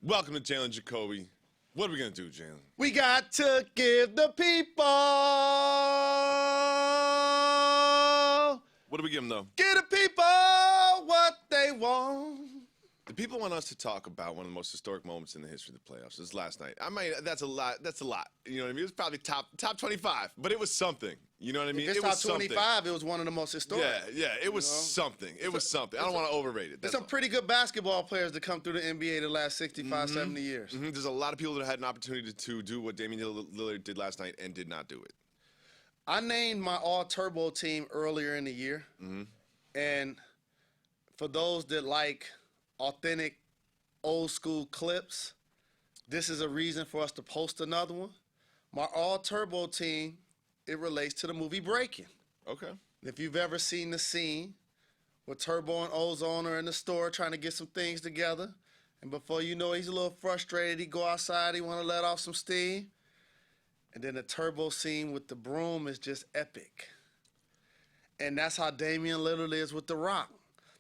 Welcome to Jalen Jacoby. What are we going to do, Jalen? We got to give the people. What do we give them, though? Give the people what they want. The people want us to talk about one of the most historic moments in the history of the playoffs. This was last night. That's a lot. That's a lot. You know what I mean? It was probably top 25, but it was something. You know what I mean? If it's it was top 25, something. It was one of the most historic. Yeah, it was something. It was something. I don't want to overrate it. There's some pretty good basketball players that come through the NBA the last 65, 70 years. There's a lot of people that had an opportunity to do what Damian Lillard did last night and did not do it. I named my all-turbo team earlier in the year. And for those that like authentic, old-school clips, this is a reason for us to post another one. My all-turbo team, it relates to the movie Breaking. Okay. If you've ever seen the scene where Turbo and Ozone are in the store trying to get some things together, and before you know it, he's a little frustrated, he go outside, he want to let off some steam, and then the Turbo scene with the broom is just epic. And that's how Damian Lillard is with The Rock.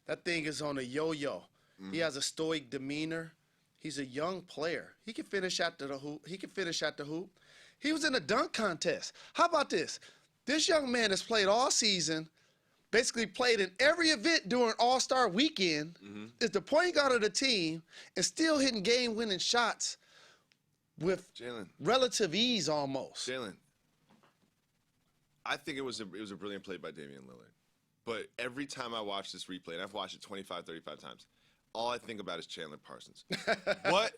That thing is on a yo-yo. He has a stoic demeanor. He's a young player. He can finish after the hoop. He was in a dunk contest. How about this? This young man has played all season, basically played in every event during All-Star Weekend, is the point guard of the team, and still hitting game-winning shots with relative ease almost. Jalen, I think it was a brilliant play by Damian Lillard. But every time I watch this replay, and I've watched it 25, 35 times, all I think about is Chandler Parsons. What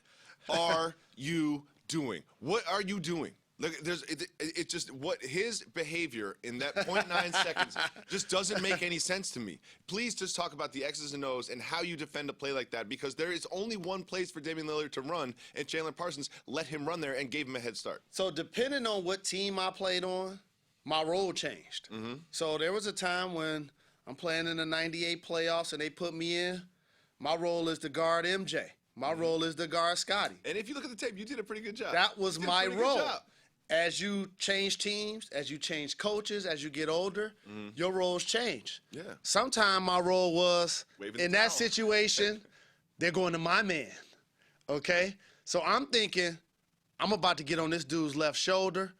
are you doing? What are you doing? Look, it's just what his behavior in that 0.9 seconds just doesn't make any sense to me. Please just talk about the X's and O's and how you defend a play like that, because there is only one place for Damian Lillard to run, and Chandler Parsons let him run there and gave him a head start. So depending on what team I played on, my role changed. So there was a time when I'm playing in the 98 playoffs and they put me in. My role is to guard MJ. My role is to guard Scotty. And if you look at the tape, you did a pretty good job. That was my role. As you change teams, as you change coaches, as you get older, your roles change. Yeah. Sometimes my role was, in that situation, they're going to my man, okay? So I'm thinking, I'm about to get on this dude's left shoulder.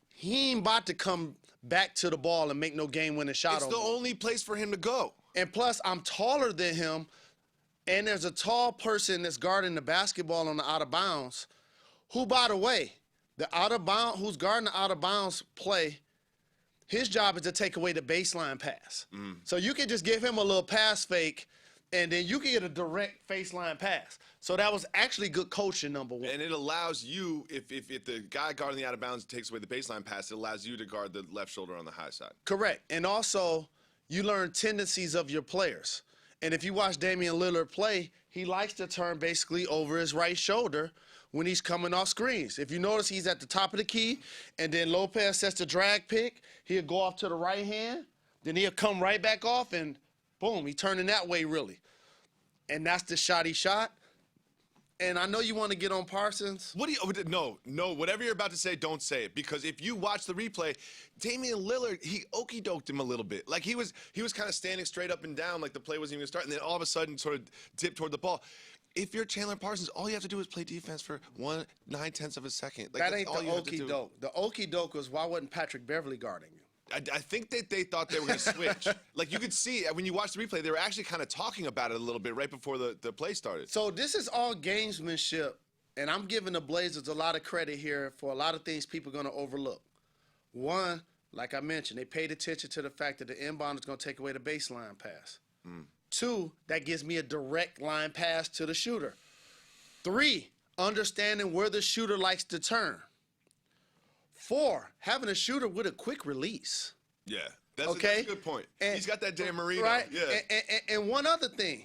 He ain't about to come back to the ball and make no game-winning shot. It's the only place for him to go. And plus, I'm taller than him, and there's a tall person that's guarding the basketball on the out-of-bounds, who, by the way, who's guarding the out-of-bounds play, his job is to take away the baseline pass. So you can just give him a little pass fake, and then you can get a direct baseline pass. So that was actually good coaching, number one. And it allows you, if the guy guarding the out-of-bounds takes away the baseline pass, it allows you to guard the left shoulder on the high side. Correct. And also, you learn tendencies of your players. And if you watch Damian Lillard play, he likes to turn basically over his right shoulder when he's coming off screens. If you notice, he's at the top of the key, and then Lopez sets the drag pick. He'll go off to the right hand, then he'll come right back off, and boom, he's turning that way, really. And that's the shot he shot. And I know you want to get on Parsons. What do you? No. Whatever you're about to say, don't say it. Because if you watch the replay, Damian Lillard, he okey-doked him a little bit. Like he was kind of standing straight up and down, like the play wasn't even going to start, and then all of a sudden sort of dipped toward the ball. If you're Chandler Parsons, all you have to do is play defense for 1/9 of a second. Like, that ain't the okey-doke. The okey-doke was, why wasn't Patrick Beverly guarding you? I think that they thought they were going to switch. Like, you could see, when you watch the replay, they were actually kind of talking about it a little bit right before the play started. So this is all gamesmanship, and I'm giving the Blazers a lot of credit here for a lot of things people are going to overlook. One, like I mentioned, they paid attention to the fact that the inbound is going to take away the baseline pass. 2, that gives me a direct line pass to the shooter. 3, understanding where the shooter likes to turn. 4, having a shooter with a quick release. Yeah, that's a good point. And he's got that Dan Marino. Right? Yeah. And one other thing.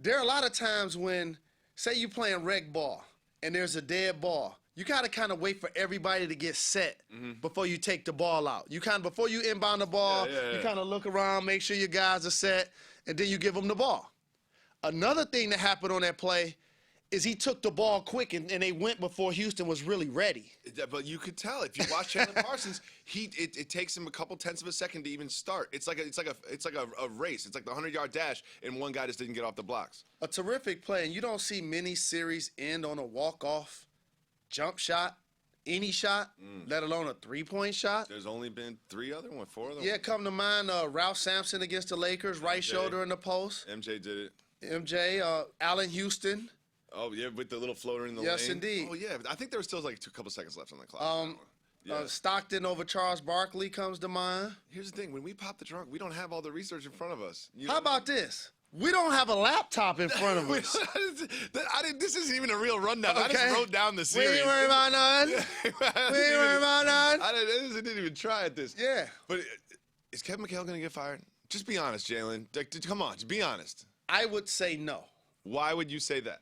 There are a lot of times when, say you're playing rec ball and there's a dead ball, you got to kind of wait for everybody to get set before you take the ball out. Before you inbound the ball, you kind of look around, make sure your guys are set, and then you give them the ball. Another thing that happened on that play is he took the ball quick and they went before Houston was really ready. But you could tell if you watch Chandler Parsons, it takes him a couple tenths of a second to even start. It's like a race. It's like the 100-yard dash, and one guy just didn't get off the blocks. A terrific play, and you don't see many series end on a walk-off jump shot, any shot, let alone a three-point shot. There's only been 4 other ones. Yeah, come to mind Ralph Sampson against the Lakers, right shoulder in the post. MJ did it. MJ, Allen Houston. Oh, yeah, with the little floater in the lane. Yes, indeed. Oh, yeah. I think there was still like a couple seconds left on the clock. Stockton over Charles Barkley comes to mind. Here's the thing. When we pop the trunk, we don't have all the research in front of us. How about this? We don't have a laptop in front of us. This isn't even a real rundown. Okay. I just wrote down the series. We ain't worried about none. We ain't worried about none. I didn't even try at this. Yeah. But is Kevin McHale going to get fired? Just be honest, Jalen. Come on, just be honest. I would say no. Why would you say that?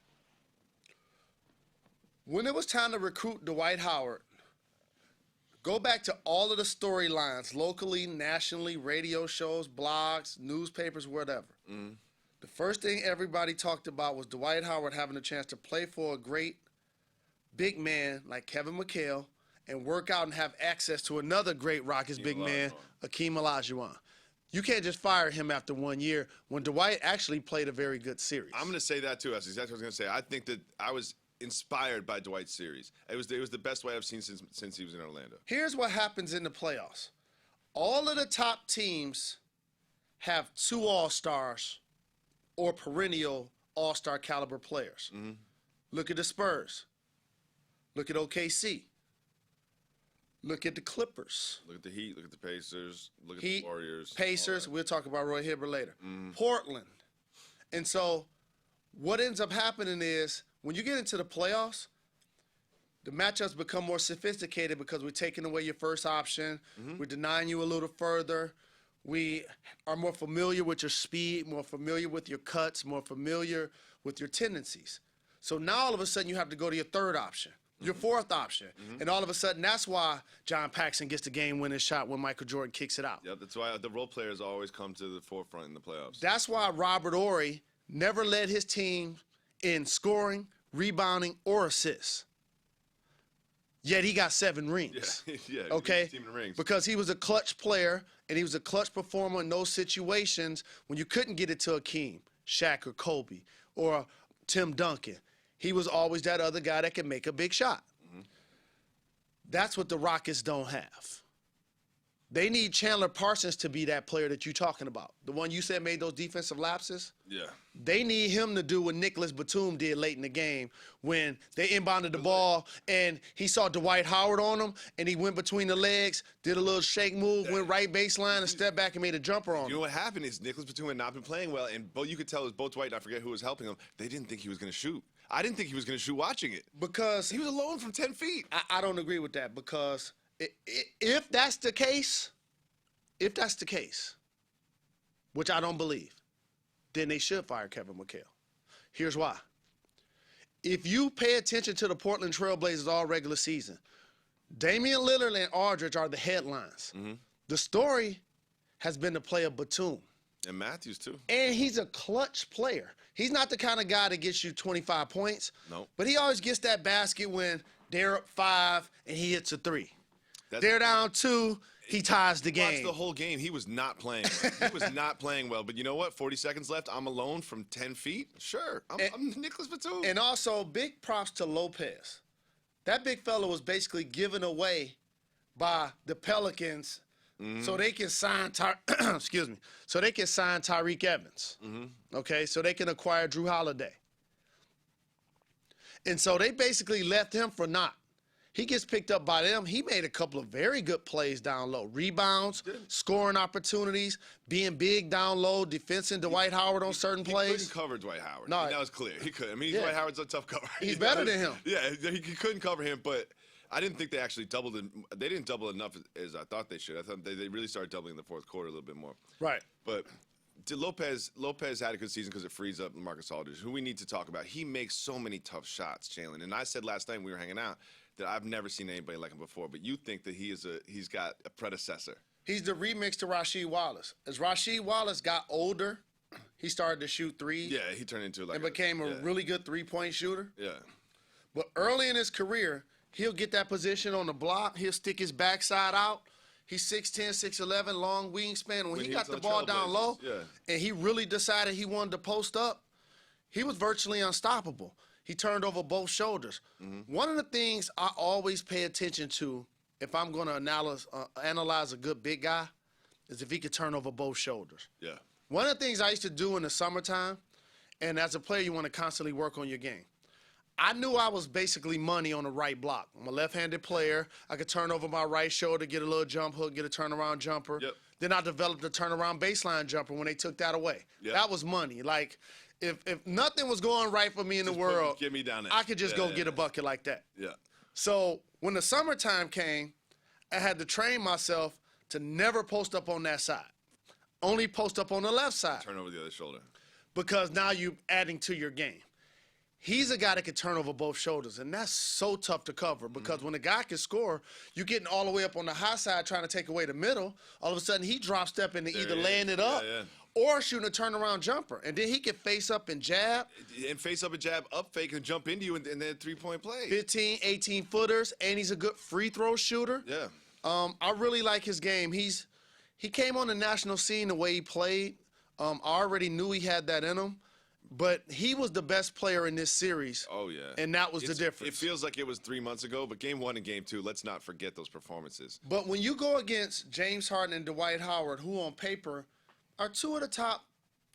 When it was time to recruit Dwight Howard, go back to all of the storylines, locally, nationally, radio shows, blogs, newspapers, whatever. The first thing everybody talked about was Dwight Howard having a chance to play for a great big man like Kevin McHale and work out and have access to another great Rockets big man, Akeem Olajuwon. You can't just fire him after 1 year when Dwight actually played a very good series. I'm going to say that, too. That's exactly what I was going to say. I think that I was inspired by Dwight's series. It was the best way I've seen since he was in Orlando. Here's what happens in the playoffs. All of the top teams have 2 all-stars or perennial all-star caliber players. Look at the Spurs. Look at OKC. Look at the Clippers. Look at the Heat. Look at the Pacers. Look at Heat, the Warriors. Pacers. We'll talk about Roy Hibbert later. Portland. And so what ends up happening is when you get into the playoffs, the matchups become more sophisticated because we're taking away your first option. We're denying you a little further. We are more familiar with your speed, more familiar with your cuts, more familiar with your tendencies. So now all of a sudden you have to go to your third option, your fourth option. And all of a sudden that's why John Paxson gets the game-winning shot when Michael Jordan kicks it out. Yeah, that's why the role players always come to the forefront in the playoffs. That's why Robert Horry never led his team in scoring, rebounding, or assists. Yet he got 7 rings. Yeah. Okay? Team in rings. Because he was a clutch player, and he was a clutch performer in those situations when you couldn't get it to Akeem, Shaq, or Kobe, or Tim Duncan. He was always that other guy that could make a big shot. That's what the Rockets don't have. They need Chandler Parsons to be that player that you're talking about. The one you said made those defensive lapses? Yeah. They need him to do what Nicholas Batum did late in the game when they inbounded the ball and he saw Dwight Howard on him and he went between the legs, did a little shake move, went right baseline and stepped back and made a jumper on him. You know what happened is Nicholas Batum had not been playing well, and you could tell it was both Dwight and I forget who was helping him. They didn't think he was going to shoot. I didn't think he was going to shoot watching it. Because he was alone from 10 feet. I don't agree with that because if that's the case, which I don't believe, then they should fire Kevin McHale. Here's why. If you pay attention to the Portland Trail Blazers all regular season, Damian Lillard and Aldridge are the headlines. The story has been the play of Batum. And Matthews, too. And he's a clutch player. He's not the kind of guy that gets you 25 points. No. But he always gets that basket when they're up 5 and he hits a 3. They're down 2. He ties the game. Watch the whole game. He was not playing well. He was not playing well. But you know what? 40 seconds left. I'm alone from 10 feet. Sure. I'm Nicholas Batum. And also, big props to Lopez. That big fella was basically given away by the Pelicans so they can sign so they can sign Tyreke Evans. Okay? So they can acquire Drew Holiday. And so they basically left him for naught. He gets picked up by them. He made a couple of very good plays down low. Rebounds, scoring opportunities, being big down low, defending Dwight Howard on certain plays. He couldn't cover Dwight Howard. No, that was clear. He couldn't. I mean, Dwight Howard's a tough cover. He's better than him. Yeah, he couldn't cover him, but I didn't think they actually doubled him. They didn't double enough as I thought they should. I thought they really started doubling in the fourth quarter a little bit more. Right. But Lopez had a good season because it frees up LaMarcus Aldridge, who we need to talk about. He makes so many tough shots, Jalen. And I said last night when we were hanging out that I've never seen anybody like him before. But you think that he's got a predecessor. He's the remix to Rasheed Wallace. As Rasheed Wallace got older, he started to shoot threes. Yeah, he turned into and became a really good three-point shooter. Yeah. But early in his career, he'll get that position on the block. He'll stick his backside out. He's 6'10", 6'11", long wingspan. When he got the ball down low and he really decided he wanted to post up, he was virtually unstoppable. He turned over both shoulders. One of the things I always pay attention to if I'm going to analyze a good big guy is if he could turn over both shoulders. Yeah. One of the things I used to do in the summertime, and as a player, you want to constantly work on your game. I knew I was basically money on the right block. I'm a left-handed player. I could turn over my right shoulder, get a little jump hook, get a turnaround jumper. Yep. Then I developed the turnaround baseline jumper when they took that away. Yep. That was money. Like, if nothing was going right for me in the world, get me down there. I could just go get a bucket like that. Yeah. So when the summertime came, I had to train myself to never post up on that side. Only post up on the left side. Turn over the other shoulder. Because now you're adding to your game. He's a guy that can turn over both shoulders, and that's so tough to cover because when a guy can score, you're getting all the way up on the high side trying to take away the middle. All of a sudden, he drop step into either laying it up or shooting a turnaround jumper. And then he can face up and jab. And face up and jab, up fake, and jump into you, and then three-point play. 15, 18-footers, and he's a good free throw shooter. Yeah. I really like his game. He came on the national scene the way he played. I already knew he had that in him. But he was the best player in this series. Oh, yeah. And that was the difference. It feels like it was 3 months ago, but game 1 and game 2, let's not forget those performances. But when you go against James Harden and Dwight Howard, who on paper are two of the top,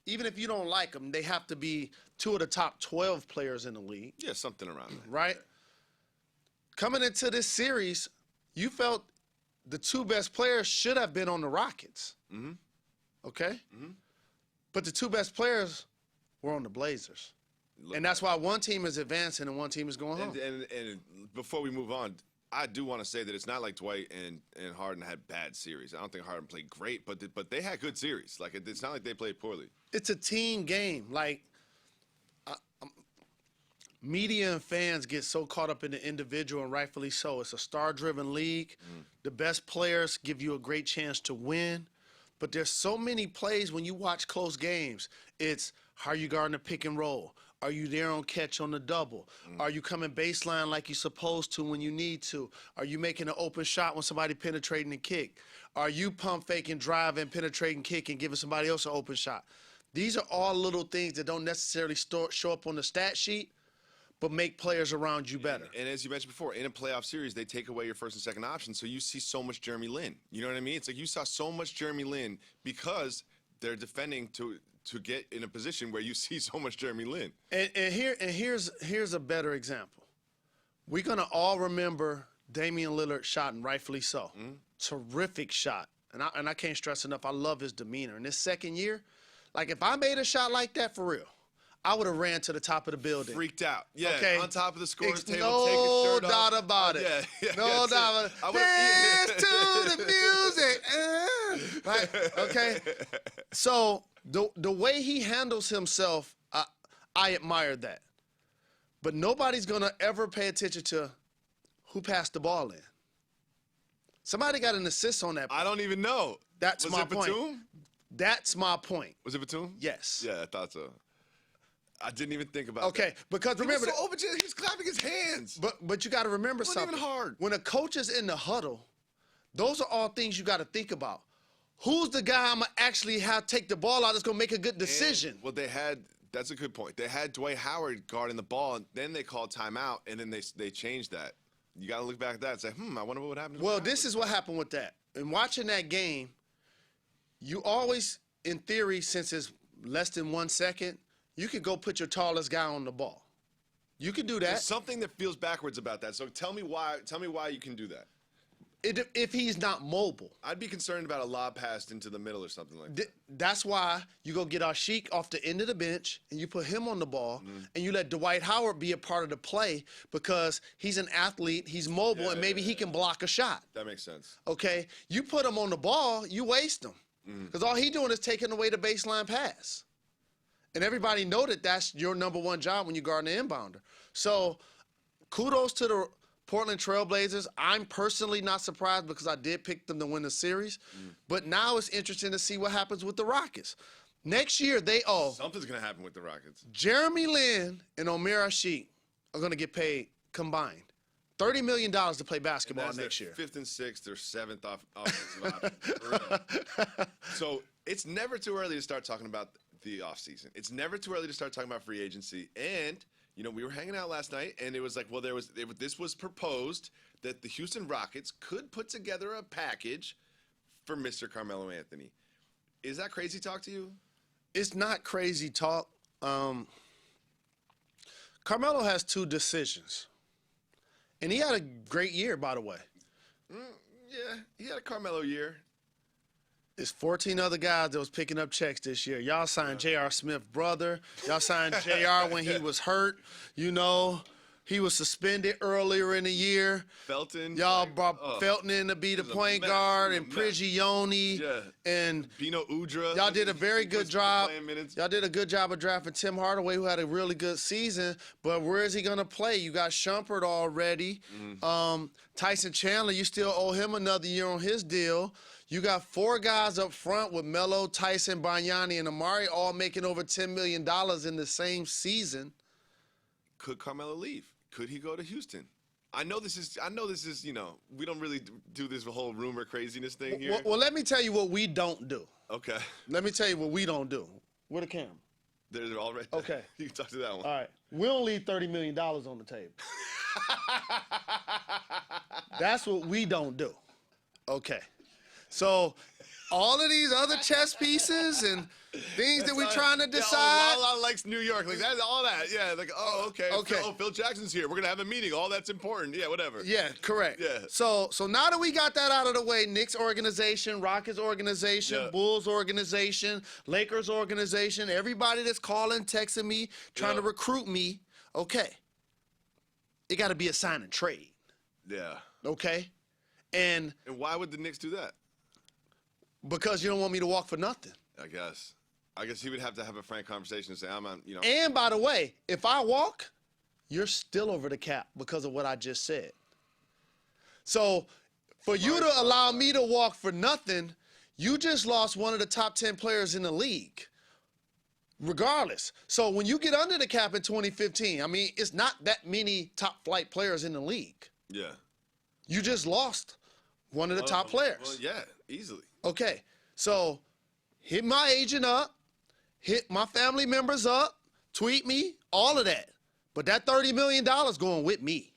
even if you don't like them, they have to be two of the top 12 players in the league. Yeah, something around there. Right? Coming into this series, you felt the two best players should have been on the Rockets. Mm-hmm. Okay? Mm-hmm. But the two best players were on the Blazers. And that's why one team is advancing and one team is going home. And before we move on, I do want to say that it's not like Dwight and Harden had bad series. I don't think Harden played great, but they had good series. Like, it's not like they played poorly. It's a team game. Like, media and fans get so caught up in the individual, and rightfully so. It's a star-driven league. The best players give you a great chance to win. But there's so many plays when you watch close games. It's how are you guarding the pick and roll? Are you there on catch on the double? Are you coming baseline like you're supposed to when you need to? Are you making an open shot when somebody penetrating the kick? Are you pump faking, driving, penetrating, kick, and giving somebody else an open shot? These are all little things that don't necessarily show up on the stat sheet, but make players around you better. And as you mentioned before, in a playoff series, they take away your first and second option, so you see so much Jeremy Lin. You know what I mean? It's like you saw so much Jeremy Lin because they're defending to get in a position where you see so much Jeremy Lin. And here's a better example. We're gonna all remember Damian Lillard shot, and rightfully so. Terrific shot. And I can't stress enough, I love his demeanor. In this second year, like if I made a shot like that for real, I would have ran to the top of the building. Freaked out. Yeah, okay. On top of the scores table, no take his shirt doubt off. about it. No doubt about it. Dance to the music. Right? Okay. So the way he handles himself, I admire that. But nobody's going to ever pay attention to who passed the ball in. Somebody got an assist on that. I don't even know. That's my point. Was it Batum? That's my point. Was it Batum? Yes. Yeah, I thought so. I didn't even think about that. Okay, because remember, he was so open, he was clapping his hands. But you got to remember something. It wasn't even hard. When a coach is in the huddle, those are all things you got to think about. Who's the guy I'm gonna actually have take the ball out that's gonna make a good decision? That's a good point. They had Dwight Howard guarding the ball, and then they called timeout, and then they changed that. You got to look back at that and say, I wonder what would happen. Well, this is what happened with that. In watching that game, you always, in theory, since it's less than 1 second, you can go put your tallest guy on the ball. You can do that. There's something that feels backwards about that. So tell me why you can do that. If he's not mobile. I'd be concerned about a lob passed into the middle or something like that. That's why you go get Ashik off the end of the bench and you put him on the ball and you let Dwight Howard be a part of the play because he's an athlete, he's mobile, and maybe he can block a shot. That makes sense. Okay? You put him on the ball, you waste him. Because all he's doing is taking away the baseline pass. And everybody know that that's your number one job when you guard an inbounder. So kudos to the Portland Trailblazers. I'm personally not surprised because I did pick them to win the series. But now it's interesting to see what happens with the Rockets. Next year, they owe Something's going to happen with the Rockets. Jeremy Lin and Omer Asik are going to get paid combined $30 million to play basketball next year. 5th and 6th or 7th offensive option. So it's never too early to start talking about the offseason. It's never too early to start talking about free agency. And, you know, we were hanging out last night, and it was like, well, this was proposed that the Houston Rockets could put together a package for Mr. Carmelo Anthony. Is that crazy talk to you? It's not crazy talk. Carmelo has 2 decisions. And he had a great year, by the way. Yeah, he had a Carmelo year. There's 14 other guys that was picking up checks this year. Y'all signed J.R. Smith's brother. Y'all signed J.R. when he was hurt. You know, he was suspended earlier in the year. Felton. Y'all brought Felton in to be the point guard, and Prigioni, and Bino Udrih. Y'all did a very good job. Y'all did a good job of drafting Tim Hardaway, who had a really good season. But where is he going to play? You got Shumpert already. Tyson Chandler, you still owe him another year on his deal. You got 4 guys up front with Melo, Tyson, Banyani, and Amari all making over $10 million in the same season. Could Carmelo leave? Could he go to Houston? I know this is, you know, we don't really do this whole rumor craziness thing here. Well, let me tell you what we don't do. Okay. Let me tell you what we don't do. Where the camera? They're all right there. Okay. You can talk to that one. All right. We don't leave $30 million on the table. That's what we don't do. Okay. So all of these other chess pieces and things that we're trying to decide. La La likes New York. Like that's all that. Yeah. Like, oh, okay. Phil Jackson's here. We're gonna have a meeting. All that's important. Yeah, whatever. Yeah, correct. Yeah. So now that we got that out of the way, Knicks organization, Rockets organization, Bulls organization, Lakers organization, everybody that's calling, texting me, trying to recruit me, okay. It got to be a sign and trade. Yeah. Okay. And why would the Knicks do that? Because you don't want me to walk for nothing. I guess he would have to have a frank conversation and say, I'm on, you know. And by the way, if I walk, you're still over the cap because of what I just said. So for you to allow me to walk for nothing, you just lost one of the top 10 players in the league. Regardless. So when you get under the cap in 2015, I mean, it's not that many top flight players in the league. Yeah. You just lost one of the top players. Well, yeah, easily. Okay, so hit my agent up, hit my family members up, tweet me, all of that. But that $30 million going with me.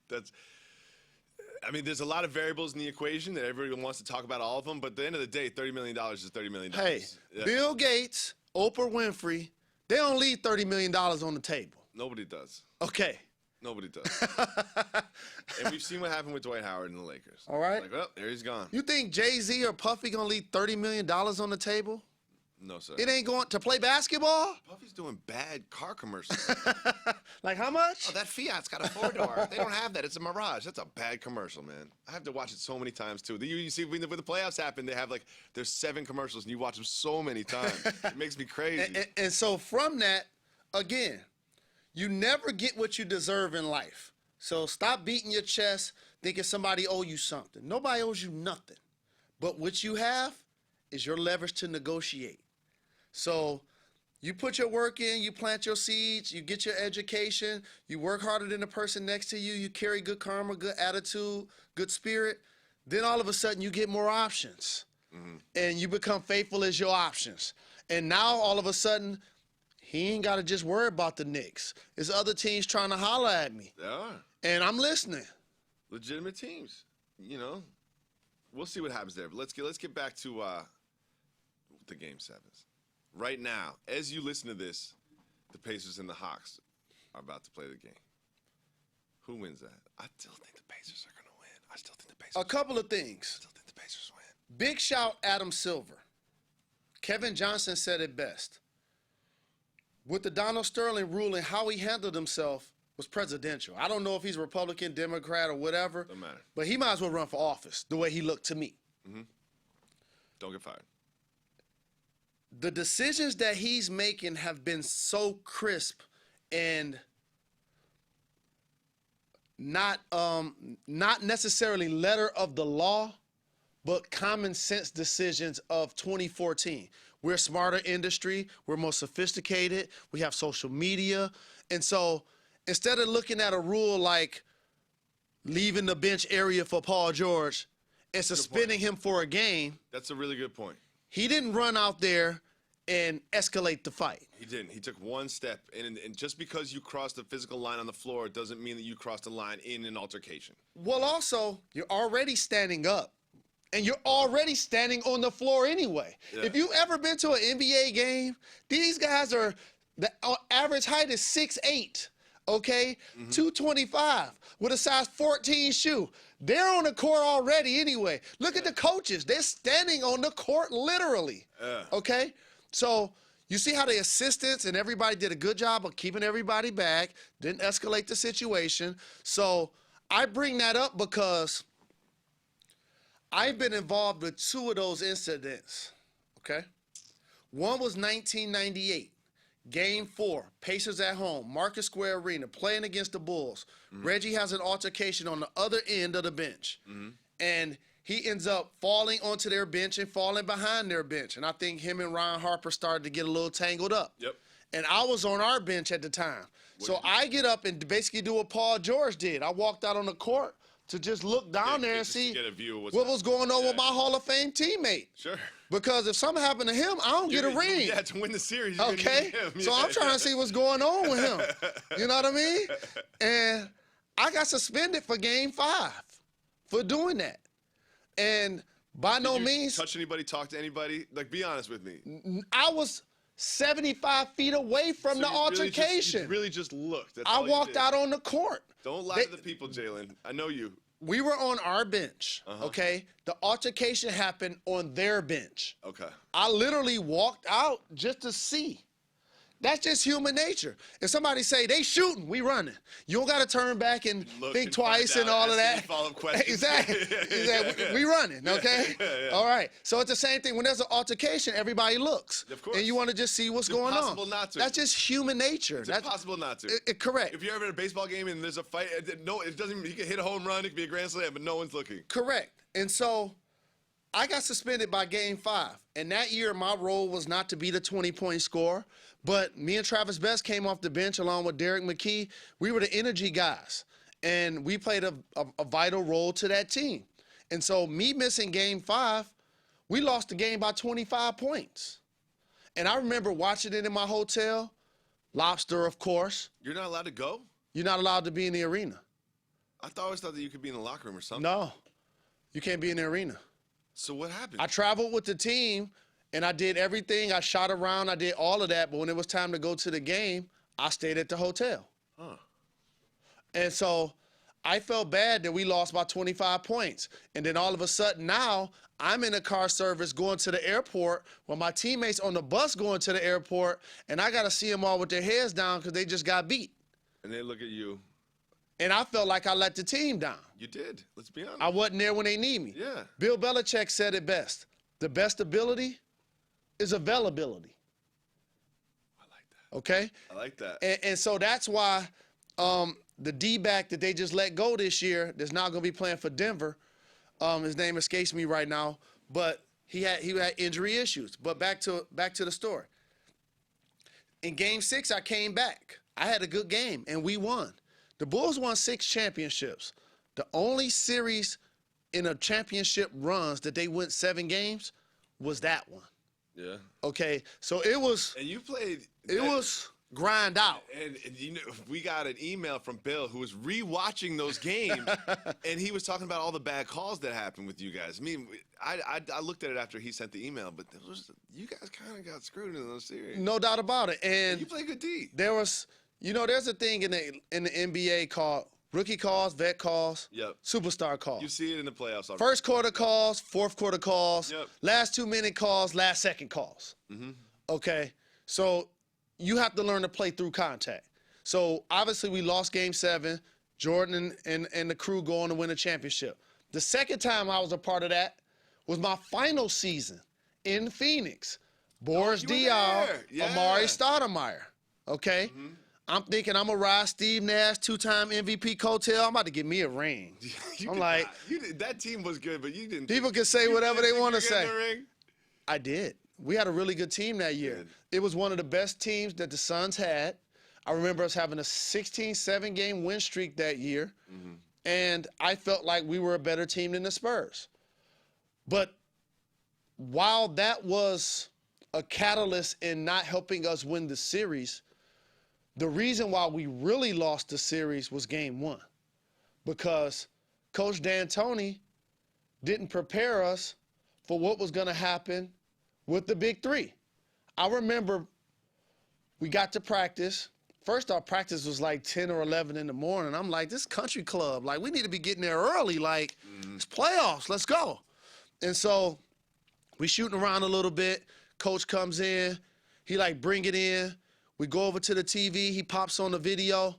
I mean, there's a lot of variables in the equation that everyone wants to talk about all of them, but at the end of the day, $30 million is $30 million. Hey, Bill Gates, Oprah Winfrey, they don't leave $30 million on the table. Nobody does. Okay. Nobody does. And we've seen what happened with Dwight Howard and the Lakers. All right. Like, well, there he's gone. You think Jay-Z or Puffy going to leave $30 million on the table? No, sir. It ain't going to play basketball? Puffy's doing bad car commercials. Like how much? Oh, that Fiat's got a 4-door. They don't have that. It's a Mirage. That's a bad commercial, man. I have to watch it so many times, too. You see, when the playoffs happen, they have, like, there's 7 commercials, and you watch them so many times. It makes me crazy. And so from that, again, you never get what you deserve in life. So stop beating your chest thinking somebody owe you something. Nobody owes you nothing. But what you have is your leverage to negotiate. So you put your work in, you plant your seeds, you get your education, you work harder than the person next to you, you carry good karma, good attitude, good spirit, then all of a sudden you get more options. And you become faithful as your options. And now all of a sudden, he ain't got to just worry about the Knicks. There's other teams trying to holler at me. They are. And I'm listening. Legitimate teams. You know, we'll see what happens there. But let's get back to the Game 7s. Right now, as you listen to this, the Pacers and the Hawks are about to play the game. Who wins that? I still think the Pacers are going to win. I still think the Pacers A couple of things. I still think the Pacers win. Big shout Adam Silver. Kevin Johnson said it best. With the Donald Sterling ruling, how he handled himself was presidential. I don't know if he's Republican, Democrat, or whatever. Doesn't matter. But he might as well run for office the way he looked to me. Don't get fired. The decisions that he's making have been so crisp and not necessarily letter of the law, but common sense decisions of 2014. We're a smarter industry. We're more sophisticated. We have social media. And so instead of looking at a rule like leaving the bench area for Paul George and suspending him for a game. That's a really good point. He didn't run out there and escalate the fight. He didn't. He took one step. And just because you crossed the physical line on the floor doesn't mean that you crossed the line in an altercation. Well, also, you're already standing up. And you're already standing on the floor anyway. Yeah. If you've ever been to an NBA game, these guys are, the average height is 6'8", okay? 225 with a size 14 shoe. They're on the court already anyway. Look at the coaches. They're standing on the court literally, okay? So you see how the assistants and everybody did a good job of keeping everybody back, didn't escalate the situation. So I bring that up because I've been involved with 2 of those incidents, okay? One was 1998, Game 4, Pacers at home, Marcus Square Arena, playing against the Bulls. Reggie has an altercation on the other end of the bench, and he ends up falling onto their bench and falling behind their bench. And I think him and Ron Harper started to get a little tangled up. Yep. And I was on our bench at the time. So I get up and basically do what Paul George did. I walked out on the court to just look down there and see what was going on with my Hall of Fame teammate. Sure. Because if something happened to him, I don't get a ring. Yeah, to win the series. Okay? So I'm trying to see what's going on with him. You know what I mean? And I got suspended for Game 5 for doing that. And by no means. Touch anybody, talk to anybody? Like, be honest with me. I was 75 feet away from the altercation. You really just looked. I walked out on the court. Don't lie to the people, Jalen. I know you. We were on our bench, okay? The altercation happened on their bench. Okay. I literally walked out just to see. That's just human nature. If somebody say, they shooting, we running. You don't got to turn back and think twice and all of that. Follow-up questions. Exactly. We running, okay? Yeah. All right. So it's the same thing. When there's an altercation, everybody looks. Of course. And you want to just see what's going on. It's impossible not to. That's just human nature. It's impossible not to. Correct. If you're ever in a baseball game and there's a fight, no, it doesn't. You can hit a home run, it can be a grand slam, but no one's looking. Correct. And so I got suspended by Game 5. And that year, my role was not to be the 20-point scorer. But me and Travis Best came off the bench along with Derek McKee. We were the energy guys, and we played a vital role to that team. And so me missing Game 5, we lost the game by 25 points. And I remember watching it in my hotel, Lobster, of course. You're not allowed to go? You're not allowed to be in the arena. I always thought that you could be in the locker room or something. No, you can't be in the arena. So what happened? I traveled with the team. And I did everything. I shot around. I did all of that. But when it was time to go to the game, I stayed at the hotel. And so I felt bad that we lost by 25 points. And then all of a sudden now, I'm in a car service going to the airport while my teammates on the bus going to the airport, and I got to see them all with their heads down because they just got beat. And they look at you. And I felt like I let the team down. You did. Let's be honest. I wasn't there when they need me. Yeah. Bill Belichick said it best. The best ability is availability. I like that. Okay? I like that. And so that's why the D-back that they just let go this year, that's not going to be playing for Denver, his name escapes me right now, but he had injury issues. But back to the story. In Game 6, I came back. I had a good game, and we won. The Bulls won 6 championships. The only series in a championship runs that they went 7 games was that one. Yeah. Okay, so it was. And you played. It was grind out. And you know, we got an email from Bill who was rewatching those games, and he was talking about all the bad calls that happened with you guys. I mean, I looked at it after he sent the email, but you guys kind of got screwed in those series. No doubt about it. And you play good D. There was, there's a thing in the NBA called rookie calls, vet calls, superstar calls. You see it in the playoffs already. First quarter calls, fourth quarter calls, Yep. last 2-minute calls, last second calls. Okay, so you have to learn to play through contact. So obviously we lost Game 7. Jordan and the crew go on to win a championship. The second time I was a part of that was my final season in Phoenix. Boris Diaw, Yeah. Amari Stoudemire. Okay, I'm thinking I'm going to ride Steve Nash, 2-time MVP coattail. I'm about to get me a ring. I'm like. That team was good, but you didn't. People can say whatever they want to say. The ring? I did. We had a really good team that year. It was one of the best teams that the Suns had. I remember us having a 16-7-game win streak that year, and I felt like we were a better team than the Spurs. But while that was a catalyst in not helping us win the series, the reason why we really lost the series was game 1, because Coach D'Antoni didn't prepare us for what was going to happen with the big three. I remember we got to practice. First off, practice was like 10 or 11 in the morning. I'm like, this country club, like, we need to be getting there early. Like, it's playoffs. Let's go. And so we shooting around a little bit. Coach comes in. He, like, bring it in. We go over to the TV. He pops on the video.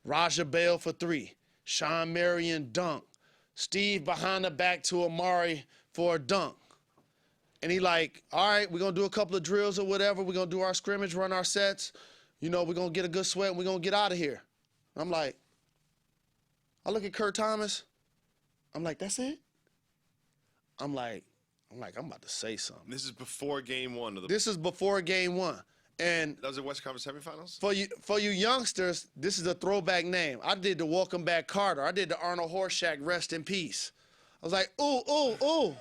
Raja Bell for 3. Sean Marion dunk. Steve behind the back to Amari for a dunk. And he like, all right, we're going to do a couple of drills or whatever. We're going to do our scrimmage, run our sets. You know, we're going to get a good sweat and we're going to get out of here. I'm like, I look at Kurt Thomas. I'm like, that's it? I'm like, I'm about to say something. This is before game 1 of the. This is before game 1. And that was the West Conference semifinals? For you youngsters, this is a throwback name. I did the Welcome Back Carter. I did the Arnold Horshack Rest in Peace. I was like, ooh, ooh, ooh.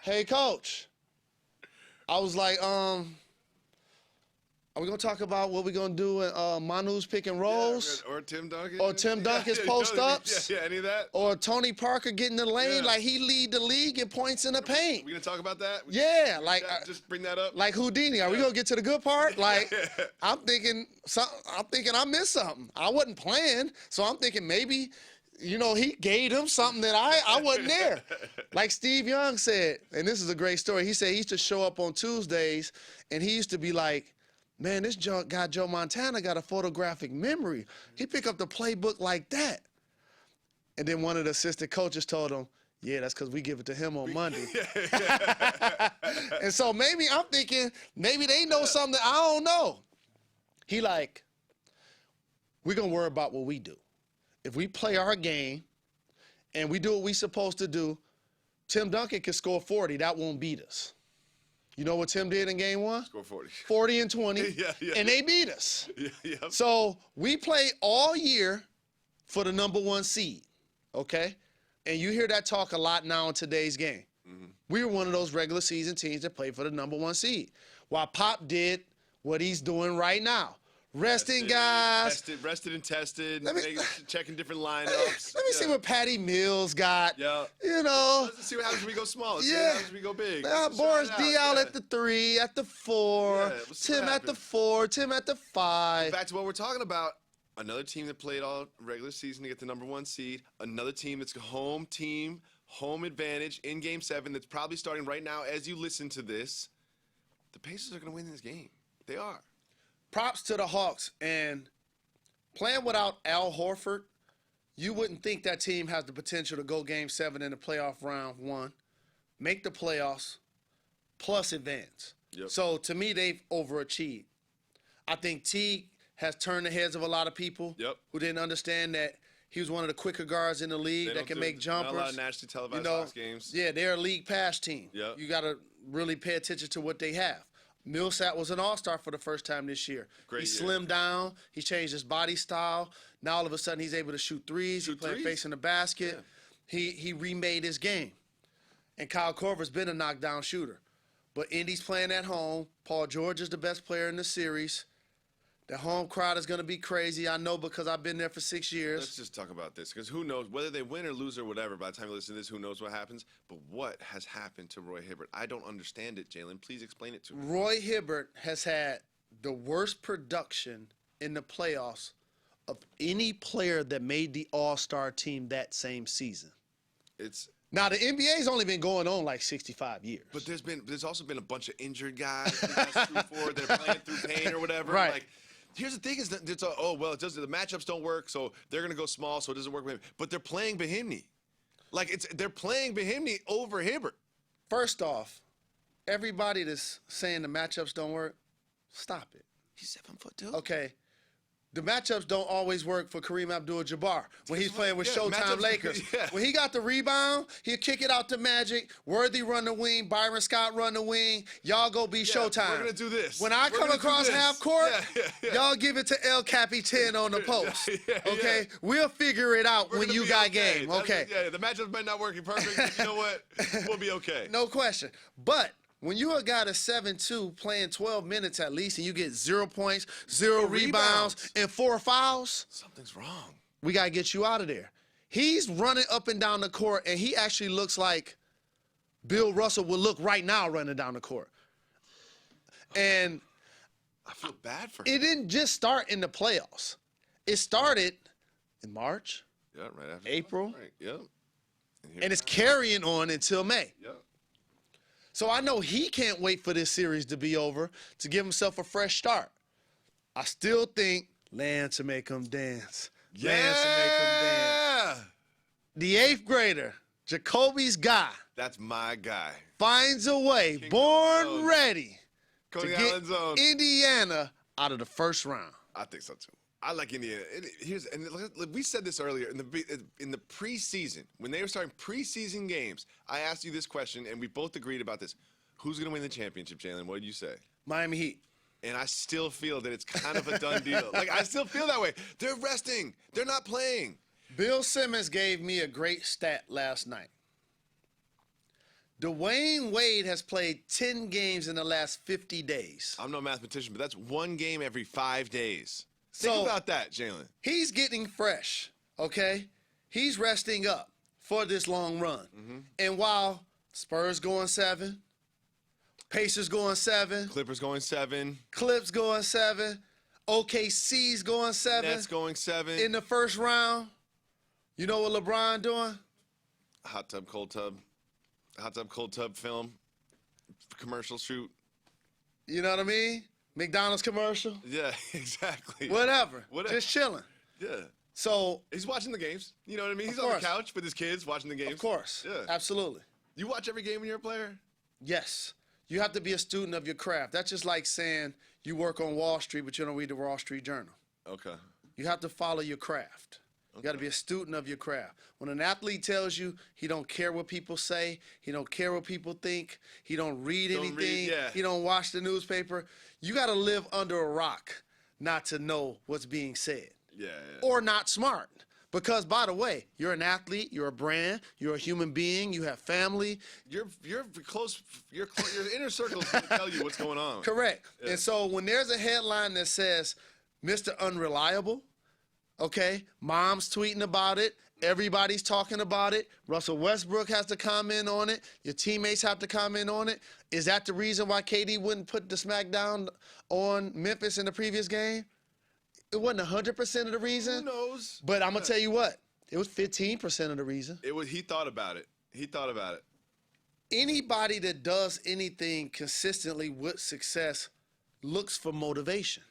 Hey, Coach. I was like, are we going to talk about what we're going to do in Manu's pick and rolls? Or Tim Duncan? Or Tim Duncan's post-ups? Yeah, any of that? Or Tony Parker getting the lane? Like, he lead the league in points in the paint. We going to talk about that? Yeah. Like, just bring that up? Like Houdini. Are we going to get to the good part? Like, I'm thinking I missed something. I wasn't playing, so I'm thinking maybe, you know, he gave him something that I wasn't there. Like Steve Young said, and this is a great story. He said he used to show up on Tuesdays, and he used to be like, man, this guy Joe Montana got a photographic memory. He pick up the playbook like that. And then one of the assistant coaches told him, yeah, that's because we give it to him on Monday. And so maybe I'm thinking, maybe they know something that I don't know. He like, we're going to worry about what we do. If we play our game and we do what we supposed to do, Tim Duncan can score 40. That won't beat us. You know what Tim did in game 1? Score 40. 40 and 20, and they beat us. Yeah. So we play all year for the number 1 seed, okay? And you hear that talk a lot now in today's game. We were one of those regular season teams that played for the number 1 seed. While Pop did what he's doing right now. Resting guys. Rested and tested. Checking different lineups. Let me see what Patty Mills got. Yeah. You know. Let's see what happens when we go small. Let's see what happens when we go big. Boris Diaw at the 3, at the 4. Tim at the 4. Tim at the 5. Back to what we're talking about. Another team that played all regular season to get the number 1 seed. Another team that's home team, home advantage in Game 7 that's probably starting right now as you listen to this. The Pacers are going to win this game. They are. Props to the Hawks. And playing without Al Horford, you wouldn't think that team has the potential to go Game 7 in the playoff round 1, make the playoffs, plus advance. Yep. So, to me, they've overachieved. I think Teague has turned the heads of a lot of people who didn't understand that he was one of the quicker guards in the league that can make jumpers. Not a lot of nationally televised Hawks games. Yeah, they're a league pass team. Yep. You got to really pay attention to what they have. Millsap was an all-star for the first time this year. He slimmed down. He changed his body style. Now all of a sudden he's able to shoot threes. He's playing facing the basket. Yeah. He remade his game. And Kyle Korver's been a knockdown shooter. But Indy's playing at home. Paul George is the best player in the series. The home crowd is going to be crazy. I know because I've been there for 6 years. Let's just talk about this because who knows, whether they win or lose or whatever, by the time you listen to this, who knows what happens. But what has happened to Roy Hibbert? I don't understand it, Jalen. Please explain it to me. Roy Hibbert has had the worst production in the playoffs of any player that made the All-Star team that same season. Now, the NBA's only been going on like 65 years. But there's also been a bunch of injured guys through 4 that are playing through pain or whatever. Right. Like, here's the thing is that the matchups don't work, so they're going to go small, so it doesn't work with him. But they're playing Bahimni. They're playing Bahimni over Hibbert. First off, everybody that's saying the matchups don't work, stop it. He's 7'2". Okay. The matchups don't always work for Kareem Abdul-Jabbar when he's playing with Yeah, Showtime matchups- Lakers. yeah. When he got the rebound, he'll kick it out to Magic. Worthy run the wing. Byron Scott run the wing. Y'all go be Showtime. We're going to do this. When I We're come gonna do across this. half court, Yeah. y'all give it to El Capi 10 on the post. Yeah. Okay? We'll figure it out We're when gonna you be got okay. game. Okay? Yeah, the matchups might not work perfect, but you know what? We'll be okay. No question. But when you a guy that's 7'2", playing 12 minutes at least, and you get 0 points, 0 rebounds, and 4 fouls, Something's wrong. we got to get you out of there. He's running up and down the court, and he actually looks like Bill Russell would look right now running down the court. And I feel bad for him. it didn't just start in the playoffs. It started in March, Yeah, right after April. Right. Yep. and it's carrying on until May. Yep. So I know he can't wait for this series to be over to give himself a fresh start. I still think Lance will make him dance. Lance will make him dance. The 8th grader, Jacoby's guy, That's my guy. finds a way, King born Zone. ready, to Coney get Island zone. Indiana out of the first round. I think so too. I like Indiana. We said this earlier in the preseason when they were starting preseason games. I asked you this question, and we both agreed about this. Who's going to win the championship, Jalen? What did you say? Miami Heat. And I still feel that it's kind of a done deal. Like, I still feel that way. They're resting. They're not playing. Bill Simmons gave me a great stat last night. Dwayne Wade has played 10 games in the last 50 days. I'm no mathematician, but that's one game every 5 days. Think So- about that, Jalen. He's getting fresh, okay? He's resting up for this long run. And while Spurs going 7, Pacers going 7, Clippers going 7. Clips going 7, OKC's going 7 Nets going 7. in the first round. You know what LeBron doing? Hot tub, cold tub. Hot tub, cold tub film. Commercial shoot. You know what I mean? McDonald's commercial. Yeah, exactly. Whatever. Whatever. Just chilling. Yeah. So, He's watching the games. You know what I mean? He's Of on the course. couch with his kids watching the games. of course. Yeah. Absolutely. You watch every game when you're a player? Yes. You have to be a student of your craft. That's just like saying you work on Wall Street, but you don't read the Wall Street Journal. Okay. You have to follow your craft. You got to be a student of your craft. When an athlete tells you he don't care what people say, he don't care what people think, he don't read anything, yeah. he don't watch the newspaper, you got to live under a rock not to know what's being said. Yeah. Or not smart. Because, by the way, you're an athlete, you're a brand, you're a human being, you have family. You're close. Your inner circle is going to tell you what's going on. Correct. And so when there's a headline that says, Mr. Unreliable, okay, mom's tweeting about it, everybody's talking about it, Russell Westbrook has to comment on it, your teammates have to comment on it. Is that the reason why KD wouldn't put the smackdown on Memphis in the previous game? It wasn't 100% of the reason. Who knows? But I'm going to tell you what, it was 15% of the reason. He thought about it. He thought about it. Anybody that does anything consistently with success looks for motivation.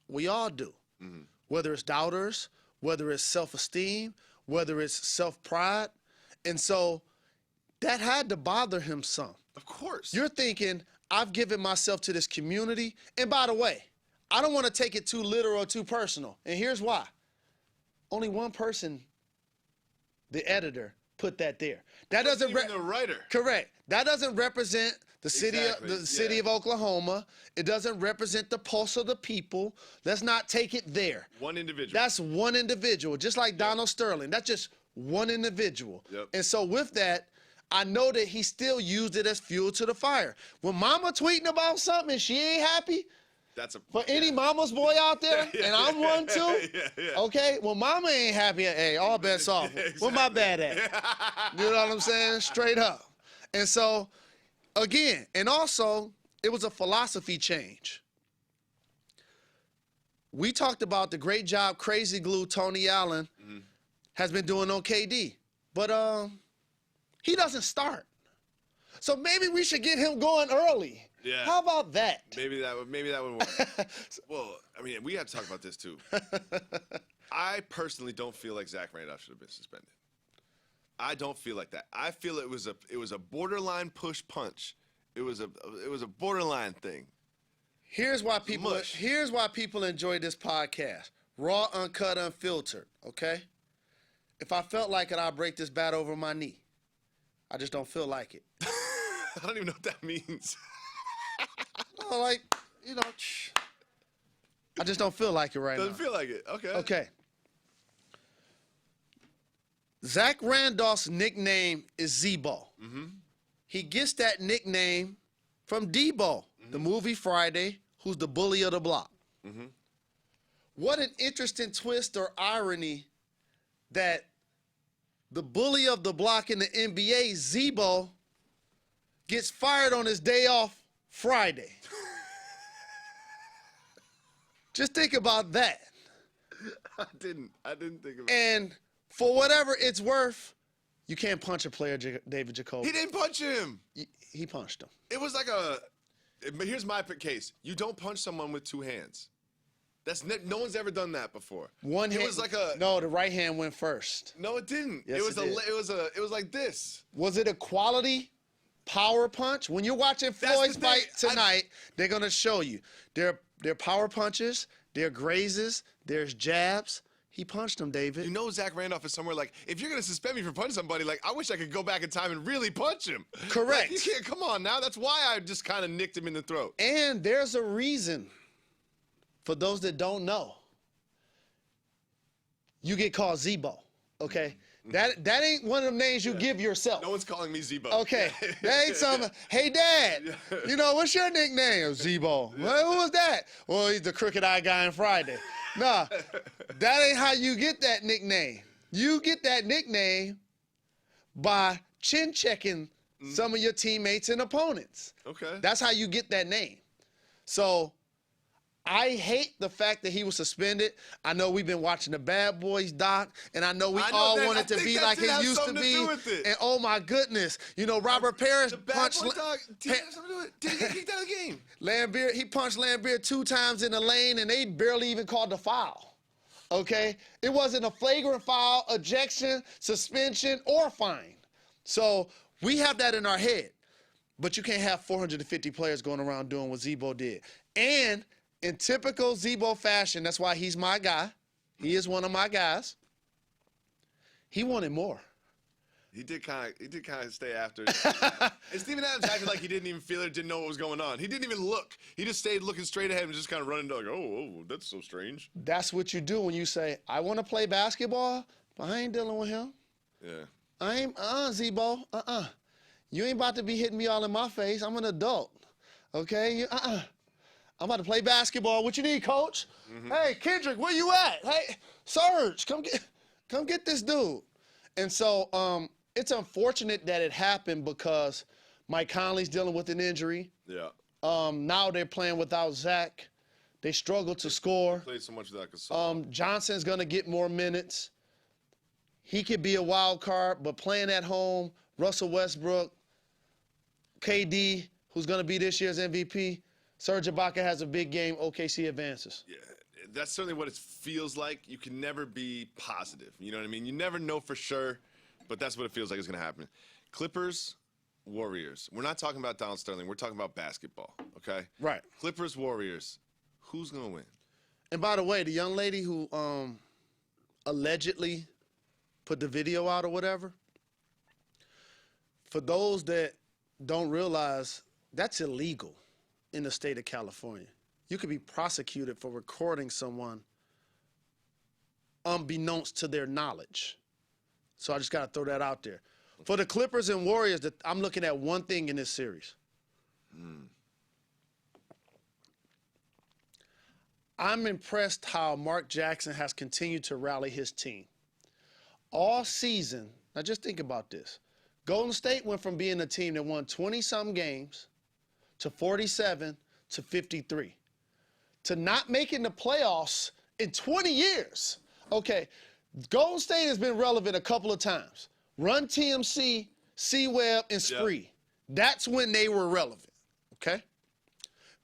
We all do. Whether it's doubters, whether it's self-esteem, whether it's self-pride. And so that had to bother him some. Of course. You're thinking, I've given myself to this community. And by the way, I don't want to take it too literal or too personal. And here's why. Only one person, the editor, put that there. That doesn't Even the writer. Correct. That doesn't represent the city Exactly, of the city of Oklahoma. It doesn't represent the pulse of the people. Let's not take it there. One individual. That's one individual, just like Donald Sterling. That's just one individual. Yep. And so with that, I know that he still used it as fuel to the fire. When mama tweeting about something and she ain't happy, That's a for any mama's boy out there, and I'm one too, Yeah. okay? When mama ain't happy, hey, all bets off. Where my bad at? You know what I'm saying? Straight up. And so, again, and also, it was a philosophy change. We talked about the great job Crazy Glue Tony Allen has been doing on KD, but he doesn't start. So maybe we should get him going early. Yeah. How about that? Maybe that would work. Well, I mean, we have to talk about this too. I personally don't feel like Zach Randolph should have been suspended. I don't feel like that. I feel it was a borderline push punch. It was a borderline thing. Here's why mush. people enjoy this podcast. Raw, uncut, unfiltered, okay? If I felt like it, I'd break this bat over my knee. I just don't feel like it. I don't even know what that means. No, like, I just don't feel like it right now. Doesn't feel like it. Okay. Okay. Zach Randolph's nickname is Z-Ball. Mm-hmm. He gets that nickname from D-Ball, the movie Friday, who's the bully of the block. Mm-hmm. What an interesting twist or irony that the bully of the block in the NBA, Z-Ball, gets fired on his day off Friday. Just think about that. I didn't think of it. And for whatever it's worth, you can't punch a player, David Jacoby. He didn't punch him. He punched him. It was like here's my case. You don't punch someone with two hands. No one's ever done that before. One hand. It was like a. No, the right hand went first. No, it didn't. Yes, it was like this. Was it a quality power punch? When you're watching Floyd's fight tonight, they're gonna show you. They're power punches, they're grazes, there's jabs. He punched him, David. You know Zach Randolph is somewhere like, if you're going to suspend me for punching somebody, like, I wish I could go back in time and really punch him. Correct. Like, you can't, come on now. That's why I just kind of nicked him in the throat. And there's a reason, for those that don't know, you get called Z-Ball, okay? That ain't one of them names you give yourself. No one's calling me Z-Ball. Okay, that ain't something. Hey, Dad, what's your nickname? Z-Ball. Well, who was that? Well, he's the crooked eye guy on Friday. Nah, that ain't how you get that nickname. You get that nickname by chin checking some of your teammates and opponents. Okay. That's how you get that name. So I hate the fact that he was suspended. I know we've been watching the Bad Boys doc, and I know we all wanted to be like he used to be. And oh my goodness, Robert Parrish punched. Did he get kicked out of the game? Lambeer, he punched Lambeer 2 times in the lane, and they barely even called the foul. Okay, it wasn't a flagrant foul, ejection, suspension, or fine. So we have that in our head, but you can't have 450 players going around doing what Z-Bo did. And in typical Z-Bo fashion, that's why he's my guy. He is one of my guys. He wanted more. He did kind of stay after. And Steven Adams acted like he didn't even feel it, didn't know what was going on. He didn't even look. He just stayed looking straight ahead and just kind of running like, oh, that's so strange. That's what you do when you say, I want to play basketball, but I ain't dealing with him. Yeah. I ain't, Z-Bo, You ain't about to be hitting me all in my face. I'm an adult, okay? I'm about to play basketball. What you need, coach? Mm-hmm. Hey, Kendrick, where you at? Hey, Serge, come get this dude. And so it's unfortunate that it happened because Mike Conley's dealing with an injury. Yeah. Now they're playing without Zach. They struggle to score. Played so much of that Gasol. Johnson's going to get more minutes. He could be a wild card, but playing at home, Russell Westbrook, KD, who's going to be this year's MVP, Serge Ibaka has a big game. OKC advances. Yeah, that's certainly what it feels like. You can never be positive. You know what I mean? You never know for sure, but that's what it feels like is going to happen. Clippers, Warriors. We're not talking about Donald Sterling. We're talking about basketball, okay? Right. Clippers, Warriors. Who's going to win? And by the way, the young lady who allegedly put the video out or whatever, for those that don't realize, that's illegal in the state of California. You could be prosecuted for recording someone unbeknownst to their knowledge. So I just got to throw that out there. For the Clippers and Warriors, I'm looking at one thing in this series. I'm impressed how Mark Jackson has continued to rally his team. All season, now just think about this. Golden State went from being a team that won 20-some games to 47 to 53 to not making the playoffs in 20 years. Okay, Golden State has been relevant a couple of times. Run TMC, C-Web, and Spree. Yeah. That's when they were relevant, okay?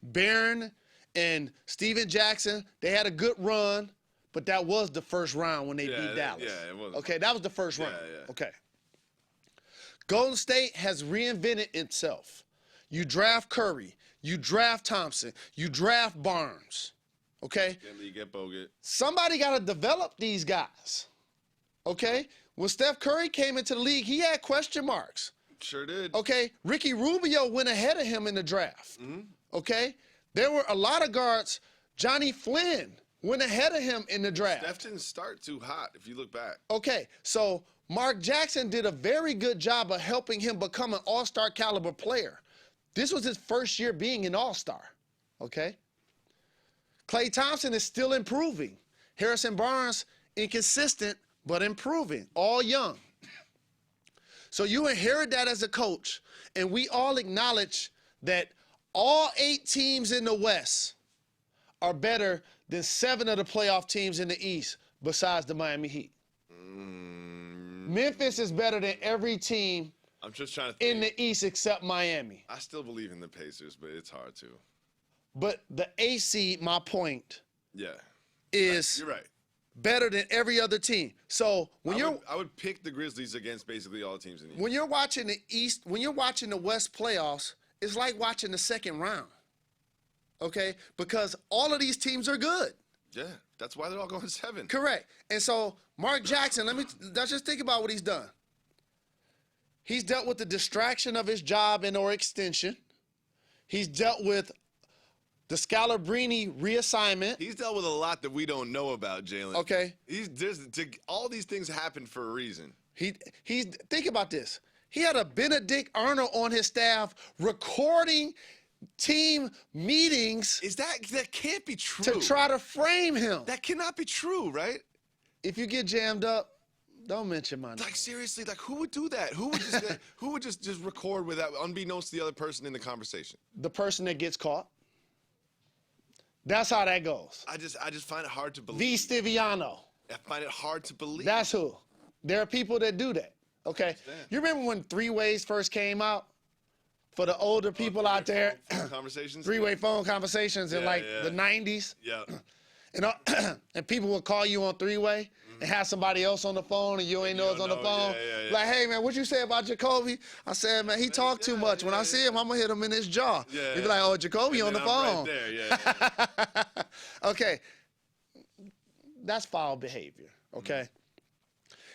Barron and Steven Jackson, they had a good run, but that was the first round when they beat Dallas. Yeah, it was. Okay, that was the first round. Yeah. Okay. Golden State has reinvented itself. You draft Curry, you draft Thompson, you draft Barnes. Okay? Get Lee, get Bogut. Somebody got to develop these guys. Okay? When Steph Curry came into the league, he had question marks. Sure did. Okay? Ricky Rubio went ahead of him in the draft. Okay? There were a lot of guards. Johnny Flynn went ahead of him in the draft. Steph didn't start too hot, if you look back. Okay, so Mark Jackson did a very good job of helping him become an all-star caliber player. This was his first year being an all-star, okay? Klay Thompson is still improving. Harrison Barnes, inconsistent, but improving, all young. So you inherit that as a coach, and we all acknowledge that all 8 teams in the West are better than 7 of the playoff teams in the East besides the Miami Heat. Memphis is better than every team I'm just trying to think. in the East except Miami. I still believe in the Pacers, but it's hard to. But the AC, my point, Yeah. is You're right. better than every other team. So when I would pick the Grizzlies against basically all the teams in the East. when you're watching the East, when you're watching the West playoffs, it's like watching the second round. Okay? Because all of these teams are good. Yeah, that's why they're all going 7. Correct. And so Mark Jackson, let's just think about what he's done. He's dealt with the distraction of his job and or extension. He's dealt with the Scalabrine reassignment. He's dealt with a lot that we don't know about, Jalen. Okay. All these things happen for a reason. He's think about this. He had a Benedict Arnold on his staff recording team meetings That can't be true. to try to frame him. That cannot be true, right? If you get jammed up, don't mention my name. Like seriously, like who would do that? Who would just record without unbeknownst to the other person in the conversation? The person that gets caught. That's how that goes. I just find it hard to believe. V. Stiviano. I find it hard to believe. That's who. There are people that do that. Okay. You remember when 3-ways first came out? For the older people out there, phone conversations. 3-way phone conversations in the 90s. Yeah. And people would call you on 3-way and have somebody else on the phone and you ain't know it's on the phone. Yeah. Like, hey, man, what you say about Jacoby? I said, man, he talked too much. When I see him, I'm going to hit him in his jaw. Yeah. He'd be like, oh, Jacoby on the phone. Right there. Yeah. Okay. That's foul behavior, okay?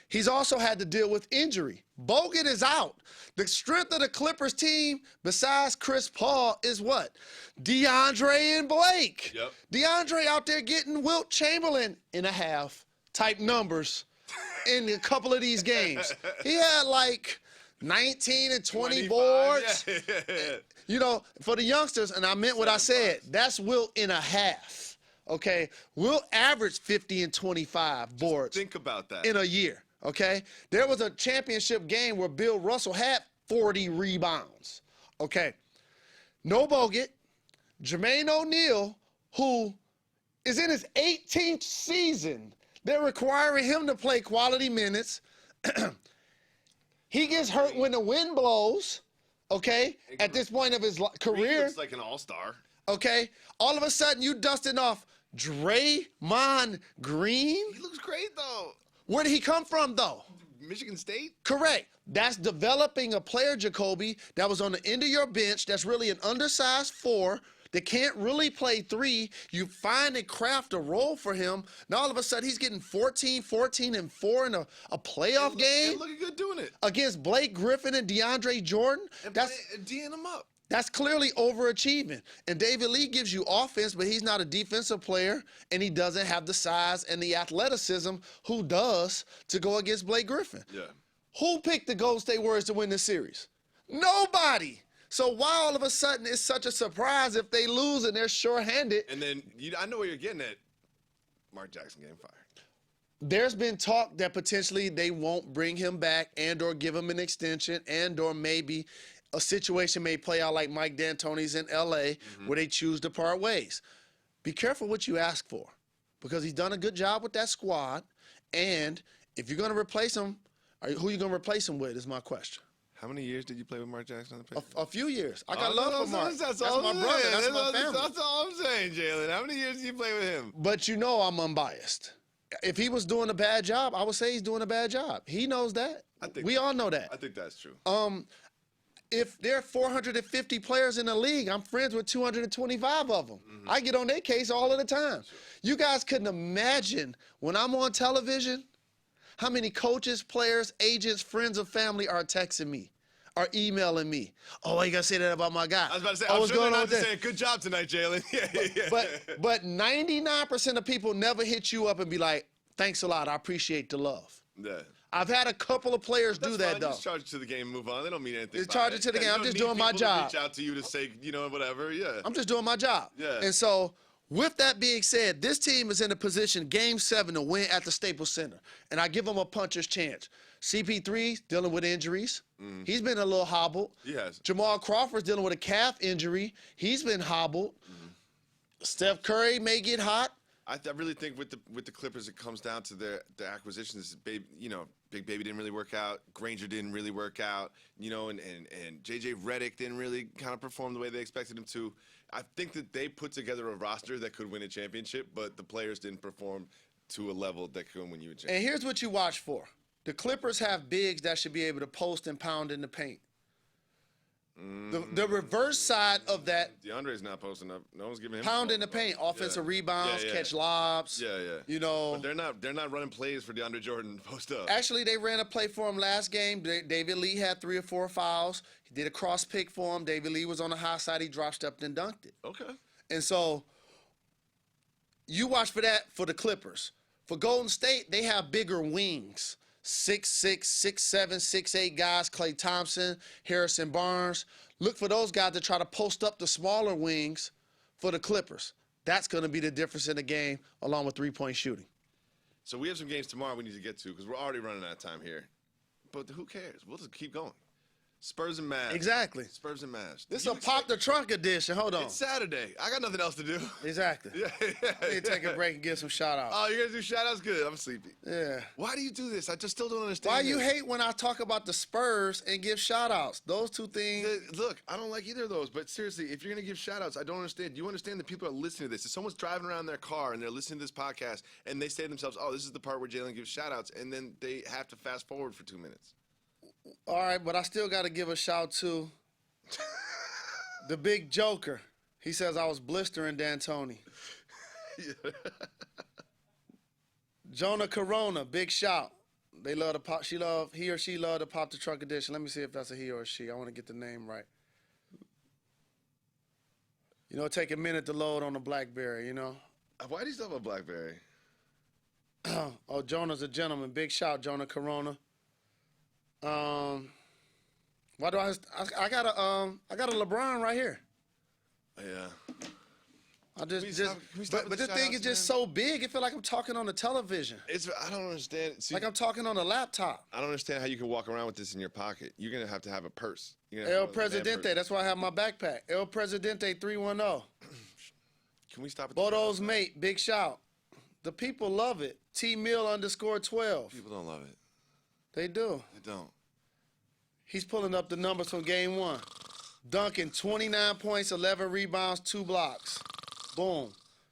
He's also had to deal with injury. Bogut is out. The strength of the Clippers team, besides Chris Paul, is what? DeAndre and Blake. Yep. DeAndre out there getting Wilt Chamberlain in a half type numbers in a couple of these games. He had like 19 and 20 boards. Yeah. You know, for the youngsters, and I meant what I said, that's Wilt in a half. Okay? Wilt averaged 50 and 25 boards Think about that. in a year. Okay? There was a championship game where Bill Russell had 40 rebounds. Okay? No Bogut. Jermaine O'Neal, who is in his 18th season, they're requiring him to play quality minutes. He gets hurt when the wind blows, okay, at this point of his He career. looks like an all-star. Okay? All of a sudden, you dusting off Draymond Green? He looks great, though. Where did he come from, though? Michigan State? Correct. That's developing a player, Jacoby, that was on the end of your bench that's really an undersized 4 that can't really play 3. You find and craft a role for him. Now all of a sudden he's getting 14, and 4 in a playoff game And looking good doing it. against Blake Griffin and DeAndre Jordan. And D'ing him up. That's clearly overachieving. And David Lee gives you offense, but he's not a defensive player, and he doesn't have the size and the athleticism who does to go against Blake Griffin. Yeah. Who picked the Golden State Warriors to win this series? Nobody. So why all of a sudden it's such a surprise if they lose and they're shorthanded? And then, I know where you're getting at. Mark Jackson getting fired. There's been talk that potentially they won't bring him back and or give him an extension and or maybe a situation may play out like Mike D'Antoni's in L.A. where they choose to part ways. Be careful what you ask for because he's done a good job with that squad. And if you're going to replace him, who are you going to replace him with is my question. How many years did you play with Mark Jackson on the Pacers? A few years. I got love for Mark. That's my brother. That's my family. That's all I'm saying, Jalen. How many years did you play with him? But you know I'm unbiased. If he was doing a bad job, I would say he's doing a bad job. He knows that. We all know that. I think that's true. if there are 450 players in the league, I'm friends with 225 of them. I get on their case all of the time. You guys couldn't imagine when I'm on television how many coaches, players, agents, friends, or family are texting me, are emailing me. Oh, why you gotta say that about my guy? I was about to say, oh, I'm sure they're not just saying, good job tonight, Jalen. But 99% of people never hit you up and be like, thanks a lot, I appreciate the love. Yeah. I've had a couple of players do that, fine. though. Just charge it to the game and move on. They don't mean anything. Just charge it to the game. I'm just doing my job. Reach out to you to say, whatever. Yeah. I'm just doing my job. Yeah. And so, with that being said, this team is in a position, Game 7, to win at the Staples Center. And I give them a puncher's chance. CP3's dealing with injuries. He's been a little hobbled. He has. Jamal Crawford's dealing with a calf injury. He's been hobbled. Steph Curry may get hot. I really think with the Clippers, it comes down to their acquisitions. Big Baby didn't really work out. Granger didn't really work out. And JJ Redick didn't really kind of perform the way they expected him to. I think that they put together a roster that could win a championship, but the players didn't perform to a level that could win you a championship. And here's what you watch for. The Clippers have bigs that should be able to post and pound in the paint. The reverse side of that, DeAndre's not posting up. No one's giving him pound in the paint, offensive rebounds, catch lobs. Yeah. But they're not running plays for DeAndre Jordan post up. Actually, they ran a play for him last game. David Lee had 3 or 4 fouls. He did a cross pick for him. David Lee was on the high side. He drop stepped and dunked it. Okay. And so you watch for that for the Clippers. For Golden State, they have bigger wings. 6'6", 6'7", 6'8" guys, Klay Thompson, Harrison Barnes. Look for those guys to try to post up the smaller wings for the Clippers. That's going to be the difference in the game, along with three-point shooting. So we have some games tomorrow we need to get to because we're already running out of time here. But who cares? We'll just keep going. Spurs and Mavs. Exactly. Spurs and Mavs. This is a pop the trunk edition. Hold on. It's Saturday. I got nothing else to do. Exactly. Yeah. Let me take a break and give some shout-outs. Oh, you're going to do shout-outs? Good. I'm sleepy. Yeah. Why do you do this? I just still don't understand Why this. you hate when I talk about the Spurs and give shout-outs? Those two things. Look, I don't like either of those. But seriously, if you're going to give shout-outs, I don't understand. Do you understand that people are listening to this? If someone's driving around in their car and they're listening to this podcast and they say to themselves, oh, this is the part where Jalen gives shout-outs, and then they have to fast forward for 2 minutes. All right, but I still got to give a shout to the big joker. He says I was blistering D'Antoni. Jonah Corona, big shout. They love to pop. He or she love to pop the trunk edition. Let me see if that's a he or a she. I want to get the name right. Take a minute to load on the BlackBerry. Why do you still have a BlackBerry? Oh, Jonah's a gentleman. Big shout, Jonah Corona. Why do I got a LeBron right here. Yeah. But this thing is just so big. It feel like I'm talking on the television. I don't understand. See, like I'm talking on a laptop. I don't understand how you can walk around with this in your pocket. You're gonna have to have a purse. El Presidente. That's why I have my backpack. El Presidente 310. Can we stop at Bodo's mate. Big shout. The people love it. T-Mill_12. People don't love it. They do. They don't. He's pulling up the numbers from game 1. Duncan, 29 points, 11 rebounds, 2 blocks. Boom.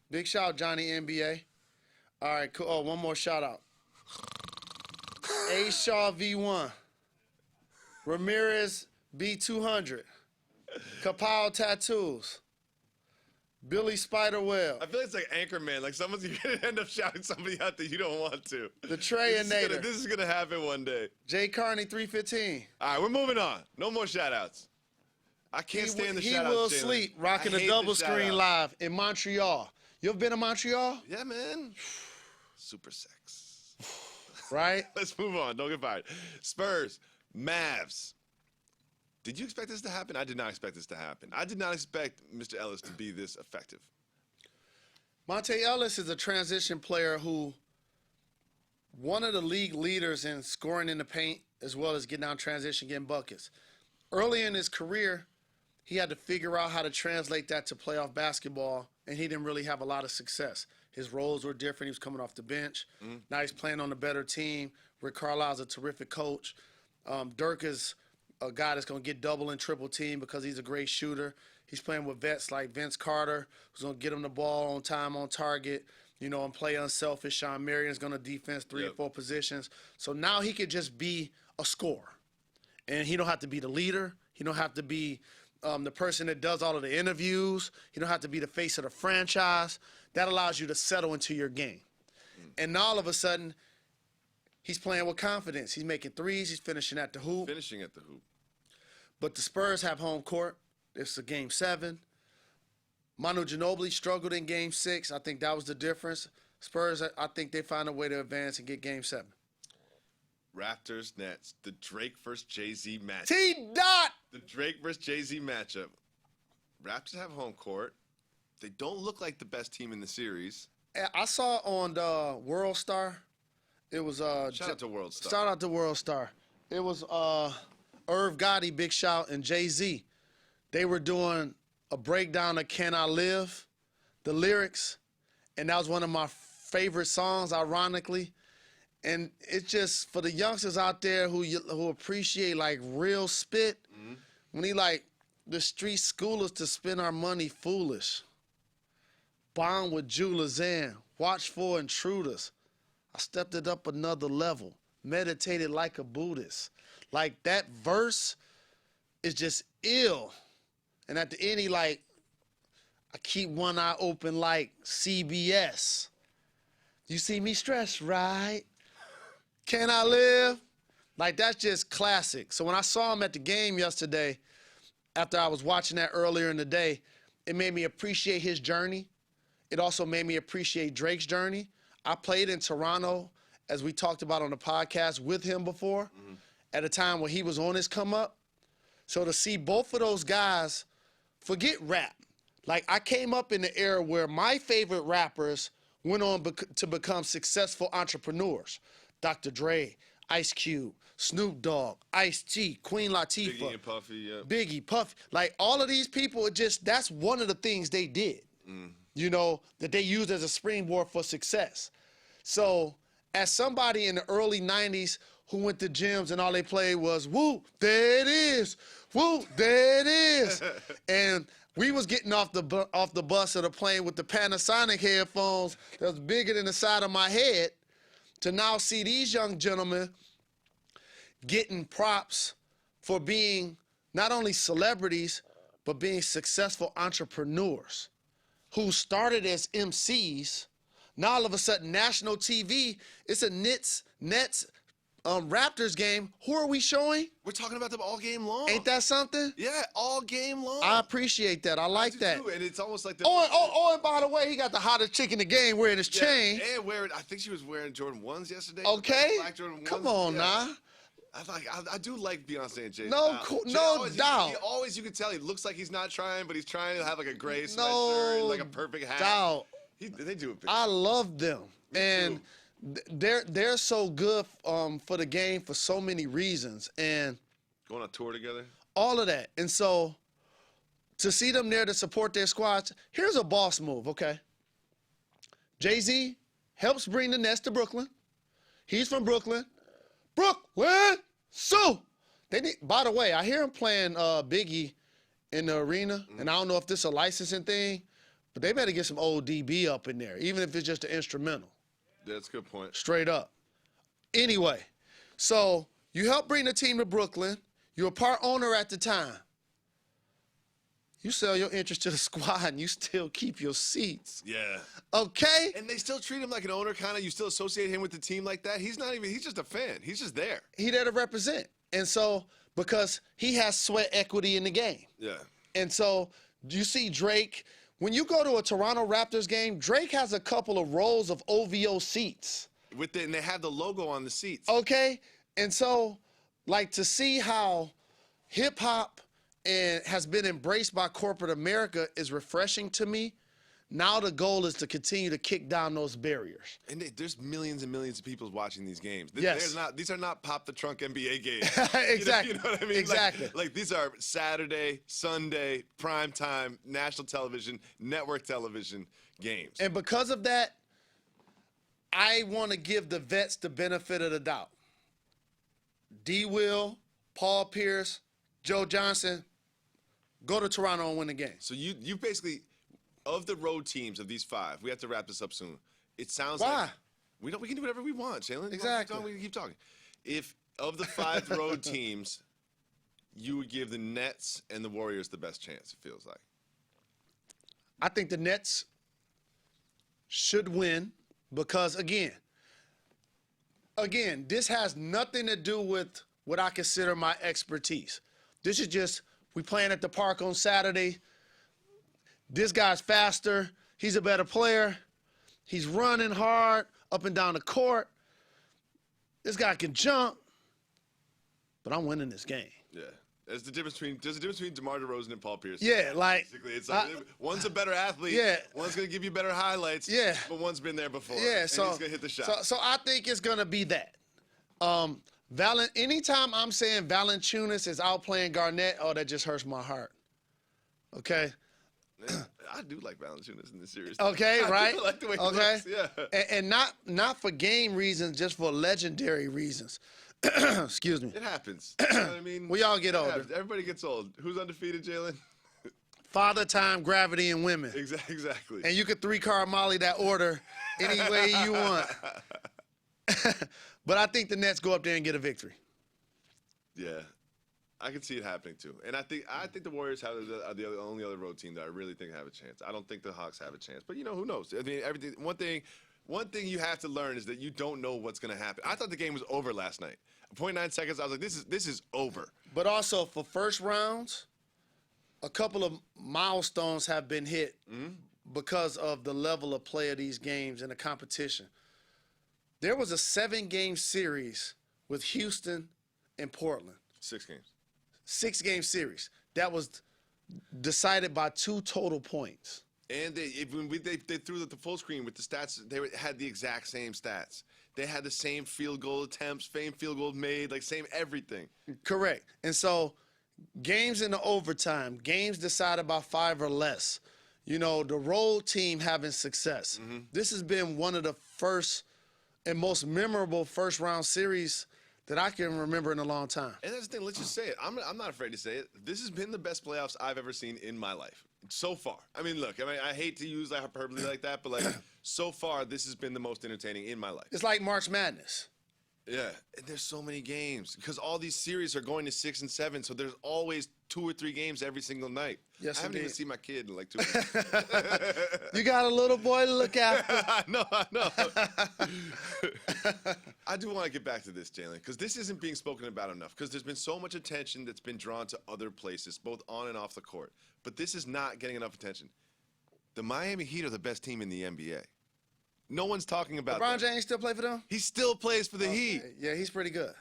Big shout, Johnny NBA. All right, cool. Oh, one more shout out. A. Shaw V1. Ramirez B200. Kapow Tattoos. Billy Spiderweb. I feel it's like Anchorman. Like someone's going to end up shouting somebody out that you don't want to. The Treyanator. This is going to happen one day. Jay Carney 315. All right, we're moving on. No more shout-outs. I can't stand the shout-outs, He will Jalen. sleep rocking a double screen live in Montreal. You ever been to Montreal? Yeah, man. Super sex. Right? Let's move on. Don't get fired. Spurs, Mavs. Did you expect this to happen? I did not expect this to happen. I did not expect Mr. Ellis to be this effective. Monte Ellis is a transition player who one of the league leaders in scoring in the paint as well as getting down transition, getting buckets. Early in his career, he had to figure out how to translate that to playoff basketball, and he didn't really have a lot of success. His roles were different. He was coming off the bench. Now he's playing on a better team. Rick Carlisle's a terrific coach. Dirk is a guy that's going to get double and triple team because he's a great shooter. He's playing with vets like Vince Carter, who's going to get him the ball on time, on target, and play unselfish. Sean Marion's going to defense 3 or 4 positions. So now he could just be a scorer. And he don't have to be the leader. You don't have to be the person that does all of the interviews. You don't have to be the face of the franchise. That allows you to settle into your game. And all of a sudden, he's playing with confidence. He's making threes. He's finishing at the hoop. But the Spurs have home court. It's a Game 7. Manu Ginobili struggled in Game 6. I think that was the difference. Spurs, I think they find a way to advance and get Game 7. Raptors, Nets, the Drake versus Jay-Z matchup. T-Dot! The Drake versus Jay-Z matchup. Raptors have home court. They don't look like the best team in the series. I saw on the World Star, it was Shout out to World Star. Shout out to World Star. It was Irv Gotti, big shout, and Jay-Z. They were doing a breakdown of Can I Live, the lyrics, and that was one of my favorite songs, ironically. And it's just for the youngsters out there who appreciate like real spit, when he like the street schoolers to spend our money foolish. Bond with jewelers in, watch for intruders. I stepped it up another level, meditated like a Buddhist. Like that verse is just ill. And at the end, he like, I keep one eye open like CBS. You see me stressed, right? Can I live? Like, that's just classic. So when I saw him at the game yesterday, after I was watching that earlier in the day, it made me appreciate his journey. It also made me appreciate Drake's journey. I played in Toronto, as we talked about on the podcast, with him before, at a time where he was on his come up. So to see both of those guys, forget rap. Like, I came up in the era where my favorite rappers went on to become successful entrepreneurs. Dr. Dre, Ice Cube, Snoop Dogg, Ice-T, Queen Latifah. Biggie and Puffy, yeah. Biggie, Puffy. Like, all of these people, that's one of the things they did, you know, that they used as a springboard for success. So as somebody in the early 90s who went to gyms and all they played was, woo, there it is, woo, there it is. And we was getting off the bus or the plane with the Panasonic headphones that was bigger than the side of my head, to now see these young gentlemen getting props for being not only celebrities, but being successful entrepreneurs who started as MCs. Now all of a sudden, national TV, it's a Nets Raptors game. Who are we showing? We're talking about them all game long. Ain't that something? Yeah, all game long. I appreciate that. I like that. Too. And it's almost like and by the way, he got the hottest chick in the game wearing his chain. And wearing, I think she was wearing Jordan 1s yesterday. Okay. Black Jordan 1s. Come on, now. I do like Beyonce and Jay. No doubt. He always, you can tell he looks like he's not trying, but he's trying to have like a gray sweatshirt and like a perfect hat. Doubt. They do it. I love them. And they're so good for the game for so many reasons. And going on tour together. All of that. And so to see them there to support their squads, here's a boss move, okay? Jay-Z helps bring the Nets to Brooklyn. He's from Brooklyn. Brooklyn! So, by the way, I hear him playing Biggie in the arena, and I don't know if this is a licensing thing, but they better get some old DB up in there, even if it's just an instrumental. Yeah, that's a good point. Straight up. Anyway, so you help bring the team to Brooklyn. You're a part owner at the time. You sell your interest to the squad and you still keep your seats. Yeah. Okay? And they still treat him like an owner, kind of. You still associate him with the team like that. He's just a fan. He's just there. He there to represent. And so, because he has sweat equity in the game. Yeah. And so, you see Drake. When you go to a Toronto Raptors game, Drake has a couple of rows of OVO seats. And they have the logo on the seats. Okay? And so, like, to see how hip-hop has been embraced by corporate America is refreshing to me. Now the goal is to continue to kick down those barriers. And there's millions and millions of people watching these games. Yes. These are not pop the trunk NBA games. Exactly. You know what I mean? Exactly. Like these are Saturday, Sunday, prime time, national television, network television games. And because of that, I want to give the vets the benefit of the doubt. D. Will, Paul Pierce, Joe Johnson, go to Toronto and win the game. So you basically, of the road teams of these 5, we have to wrap this up soon. It sounds Why? like we can do whatever we want, Jalen. Exactly. We can keep talking. If of the 5 road teams, you would give the Nets and the Warriors the best chance, it feels like. I think the Nets should win because, again, this has nothing to do with what I consider my expertise. This is just, we playing at the park on Saturday. This guy's faster. He's a better player. He's running hard up and down the court. This guy can jump. But I'm winning this game. Yeah. There's a difference between DeMar DeRozan and Paul Pierce. Yeah, like basically, it's like one's a better athlete. Yeah. One's gonna give you better highlights. Yeah. But one's been there before. Yeah. And So he's gonna hit the shot. So I think it's gonna be that. Anytime I'm saying Valanciunas is outplaying Garnett, oh, that just hurts my heart. Okay. I do like Valanciunas in this series. Okay, right? I like the way he okay. looks. Yeah. And not for game reasons, just for legendary reasons. Excuse me. It happens. You know what I mean? We all get older. Happens. Everybody gets old. Who's undefeated, Jalen? Father Time, Gravity, and Women. Exactly. And you could 3-card Molly that order any way you want. But I think the Nets go up there and get a victory. Yeah. I can see it happening too. And I think the Warriors are the only other road team that I really think have a chance. I don't think the Hawks have a chance. But who knows? I mean, everything. One thing you have to learn is that you don't know what's going to happen. I thought the game was over last night. 0.9 seconds, I was like, this is over. But also for first rounds, a couple of milestones have been hit because of the level of play of these games and the competition. There was a 7-game series with Houston and Portland. 6 games. 6-game series that was decided by 2 total points. And they threw the full screen with the stats. They had the exact same stats. They had the same field goal attempts, same field goal made, like same everything. Correct. And so games in the overtime, games decided by 5 or less, the road team having success. This has been one of the first and most memorable first-round series that I can remember in a long time. And that's the thing. Let's just say it. I'm not afraid to say it. This has been the best playoffs I've ever seen in my life so far. I mean, look. I hate to use hyperbole like that, but so far, this has been the most entertaining in my life. It's like March Madness. Yeah, and there's so many games because all these series are going to 6 and 7, so there's always 2 or 3 games every single night. Yes, I haven't indeed. even seen my kid in 2 weeks. You got a little boy to look after. I know. I do want to get back to this, Jalen, because this isn't being spoken about enough because there's been so much attention that's been drawn to other places, both on and off the court. But this is not getting enough attention. The Miami Heat are the best team in the NBA. No one's talking about LeBron that. James still play for them? He still plays for the Heat. Yeah, he's pretty good.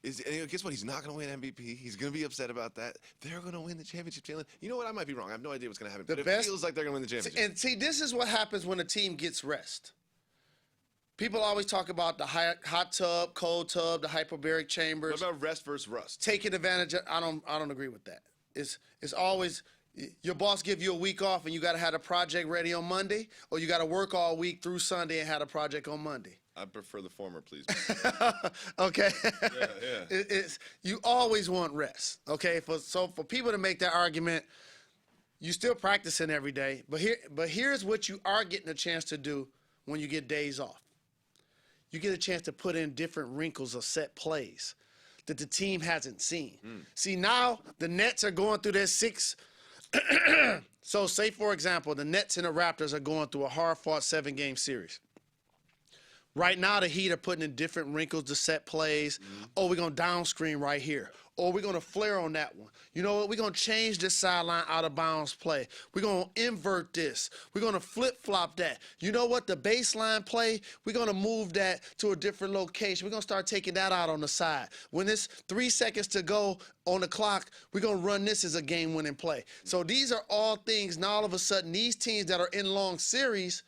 And guess what? He's not going to win MVP. He's going to be upset about that. They're going to win the championship, Jalen. You know what? I might be wrong. I have no idea what's going to happen. But it feels like they're going to win the championship. And see, this is what happens when a team gets rest. People always talk about the hot tub, cold tub, the hyperbaric chambers. What about rest versus rust? Taking advantage of, I don't agree with that. It's always your boss give you a week off and you got to have a project ready on Monday, or you got to work all week through Sunday and have a project on Monday. I prefer the former, please. Okay. Yeah. You always want rest. Okay. For people to make that argument, you still practicing every day. But here's what you are getting a chance to do when you get days off. You get a chance to put in different wrinkles of set plays that the team hasn't seen. See, now the Nets are going through their 6. So say, for example, the Nets and the Raptors are going through a hard-fought 7-game series. Right now, the Heat are putting in different wrinkles to set plays. Oh, we're going to down screen right here. Or we're going to flare on that one. You know what? We're going to change this sideline out of bounds play. We're going to invert this. We're going to flip-flop that. You know what? The baseline play, we're going to move that to a different location. We're going to start taking that out on the side. When it's 3 seconds to go on the clock, we're going to run this as a game-winning play. So these are all things. Now, all of a sudden, these teams that are in long series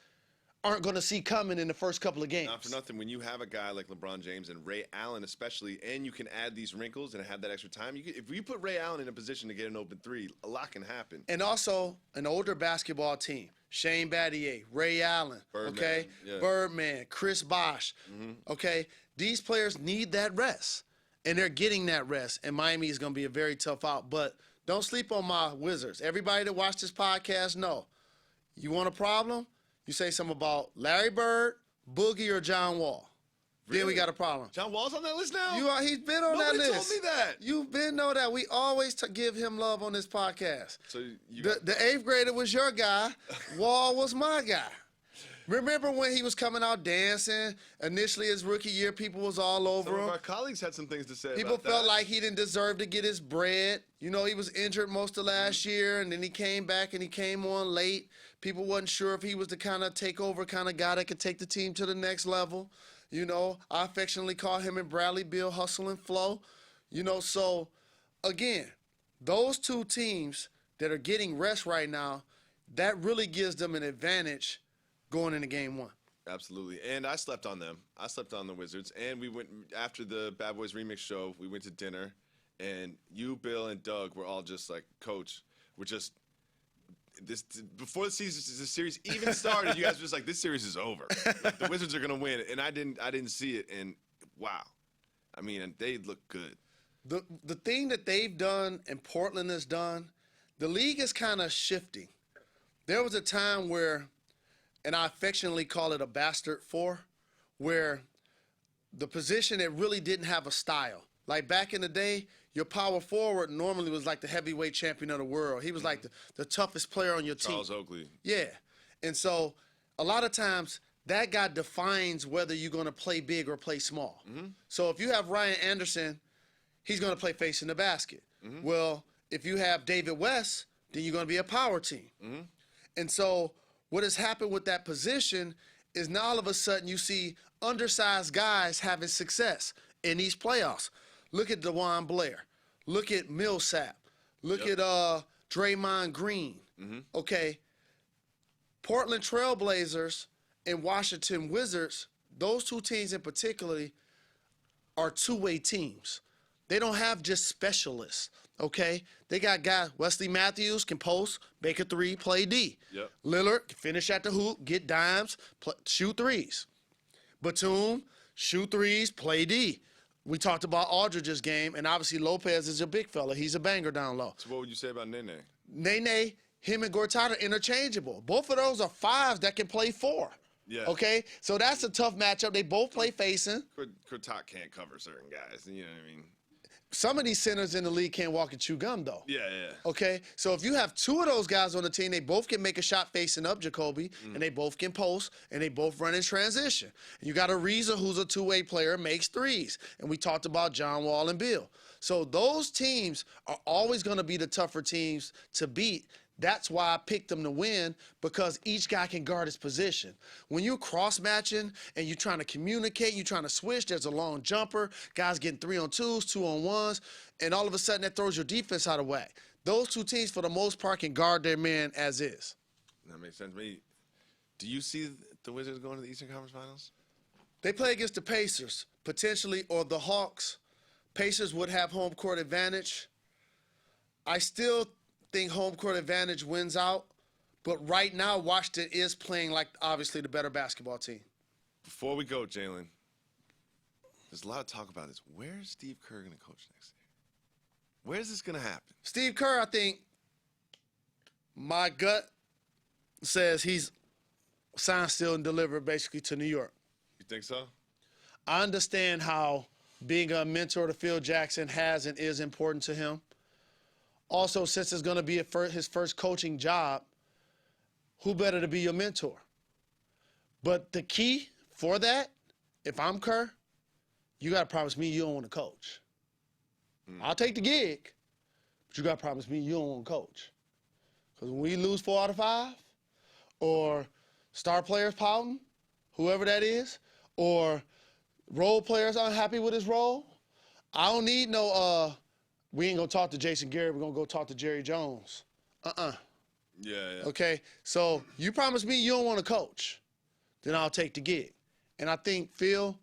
aren't going to see coming in the first couple of games. Not for nothing. When you have a guy like LeBron James and Ray Allen especially, and you can add these wrinkles and have that extra time, if you put Ray Allen in a position to get an open 3, a lot can happen. And also, an older basketball team, Shane Battier, Ray Allen, Birdman, Birdman, Chris Bosh, okay? These players need that rest, and they're getting that rest, and Miami is going to be a very tough out. But don't sleep on my Wizards. Everybody that watched this podcast know, you want a problem? You say something about Larry Bird, Boogie, or John Wall. then we got a problem. John Wall's on that list now? He's been on that Nobody list. told me that. You've been on that. We always give him love on this podcast. So the 8th grader was your guy. Wall was my guy. Remember when he was coming out dancing? Initially, his rookie year, people was all over Some him. of our colleagues had some things to say People about felt that. like he didn't deserve to get his bread. You know, he was injured most of last year, and then he came back and he came on late. People wasn't sure if he was the kind of takeover kind of guy that could take the team to the next level. You know, I affectionately call him and Bradley Beal hustle and flow. You know, so, again, those two teams that are getting rest right now, that really gives them an advantage going into game one. Absolutely. And I slept on them. I slept on the Wizards. And we went, after the Bad Boys Remix show, we went to dinner. And you, Bill, and Doug were all just like, Coach, we're just, this before the series even started, you guys were just like, this series is over. Like, the Wizards are going to win. And I didn't see it. And wow. I mean, and they look good. The thing that they've done and Portland has done, the league is kind of shifting. There was a time where, and I affectionately call it a bastard four, where the position that really didn't have a style. Like back in the day, your power forward normally was like the heavyweight champion of the world. He was like the toughest player on your team. Charles Oakley. Yeah. And so a lot of times that guy defines whether you're going to play big or play small. Mm-hmm. So if you have Ryan Anderson, he's going to play facing the basket. Mm-hmm. Well, if you have David West, then you're going to be a power team. Mm-hmm. And so what has happened with that position is now all of a sudden you see undersized guys having success in these playoffs. Look at DeJuan Blair. Look at Millsap. Look at Draymond Green. Mm-hmm. Okay. Portland Trailblazers and Washington Wizards, those two teams in particular, are two-way teams. They don't have just specialists, okay? They got guys, Wesley Matthews can post, make a three, play D. Yep. Lillard can finish at the hoop, get dimes, shoot threes. Batum, shoot threes, play D. We talked about Aldridge's game, and obviously Lopez is a big fella. He's a banger down low. So what would you say about Nene? Nene, him and Gortat are interchangeable. Both of those are fives that can play four. Yeah. Okay? So that's a tough matchup. They both play facing. Kurtat can't cover certain guys. You know what I mean? Some of these centers in the league can't walk and chew gum, though. Yeah. Okay? So if you have two of those guys on the team, they both can make a shot facing up Jacoby, and they both can post, and they both run in transition. And you got Ariza, who's a two-way player, makes threes. And we talked about John Wall and Bill. So those teams are always going to be the tougher teams to beat. That's why I picked them to win, because each guy can guard his position. When you're cross-matching and you're trying to communicate, you're trying to switch, there's a long jumper, guys getting 3-on-2s, 2-on-1s, and all of a sudden that throws your defense out of whack. Those two teams, for the most part, can guard their man as is. That makes sense to me. Do you see the Wizards going to the Eastern Conference Finals? They play against the Pacers, potentially, or the Hawks. Pacers would have home court advantage. I still think home court advantage wins out, but right now Washington is playing like obviously the better basketball team. Before we go, Jalen, there's a lot of talk about this. Where's Steve Kerr going to coach next year? Where's this going to happen? Steve Kerr, I think my gut says he's signed, still, and delivered basically to New York. You think so? I understand how being a mentor to Phil Jackson has and is important to him. Also, since it's going to be his first coaching job, who better to be your mentor? But the key for that, if I'm Kerr, you got to promise me you don't want to coach. I'll take the gig, but you got to promise me you don't want to coach. Because when we lose 4 out of 5, or star players pouting, whoever that is, or role players unhappy with his role, I don't need no, we ain't going to talk to Jason Garrett. We're going to go talk to Jerry Jones. Yeah. Okay? So you promise me you don't want to coach, then I'll take the gig. And I think Phil,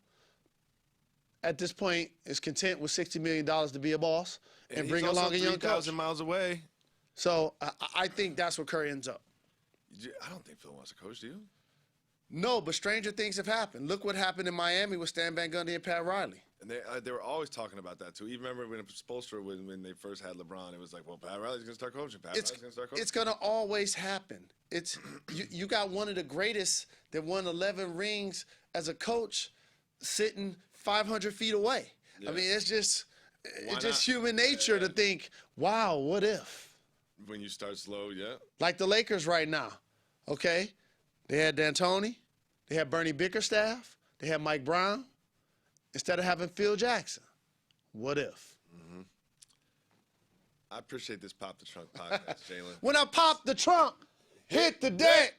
at this point, is content with $60 million to be a boss and bring along a young coach. 3,000 miles away. So I think that's where Curry ends up. I don't think Phil wants to coach, do you? No, but stranger things have happened. Look what happened in Miami with Stan Van Gundy and Pat Riley. And they were always talking about that, too. Even remember when Spoelstra, when they first had LeBron, it was like, well, Pat Riley's going to start coaching. It's going to always happen. It's you got one of the greatest that won 11 rings as a coach sitting 500 feet away. Yeah. I mean, it's just Why not? human nature to think, wow, what if? When you start slow, yeah. Like the Lakers right now, okay? They had D'Antoni. They had Bernie Bickerstaff. They had Mike Brown. Instead of having Phil Jackson, what if? I appreciate this Pop the Trunk podcast, Jalen. When I pop the trunk, hit the deck.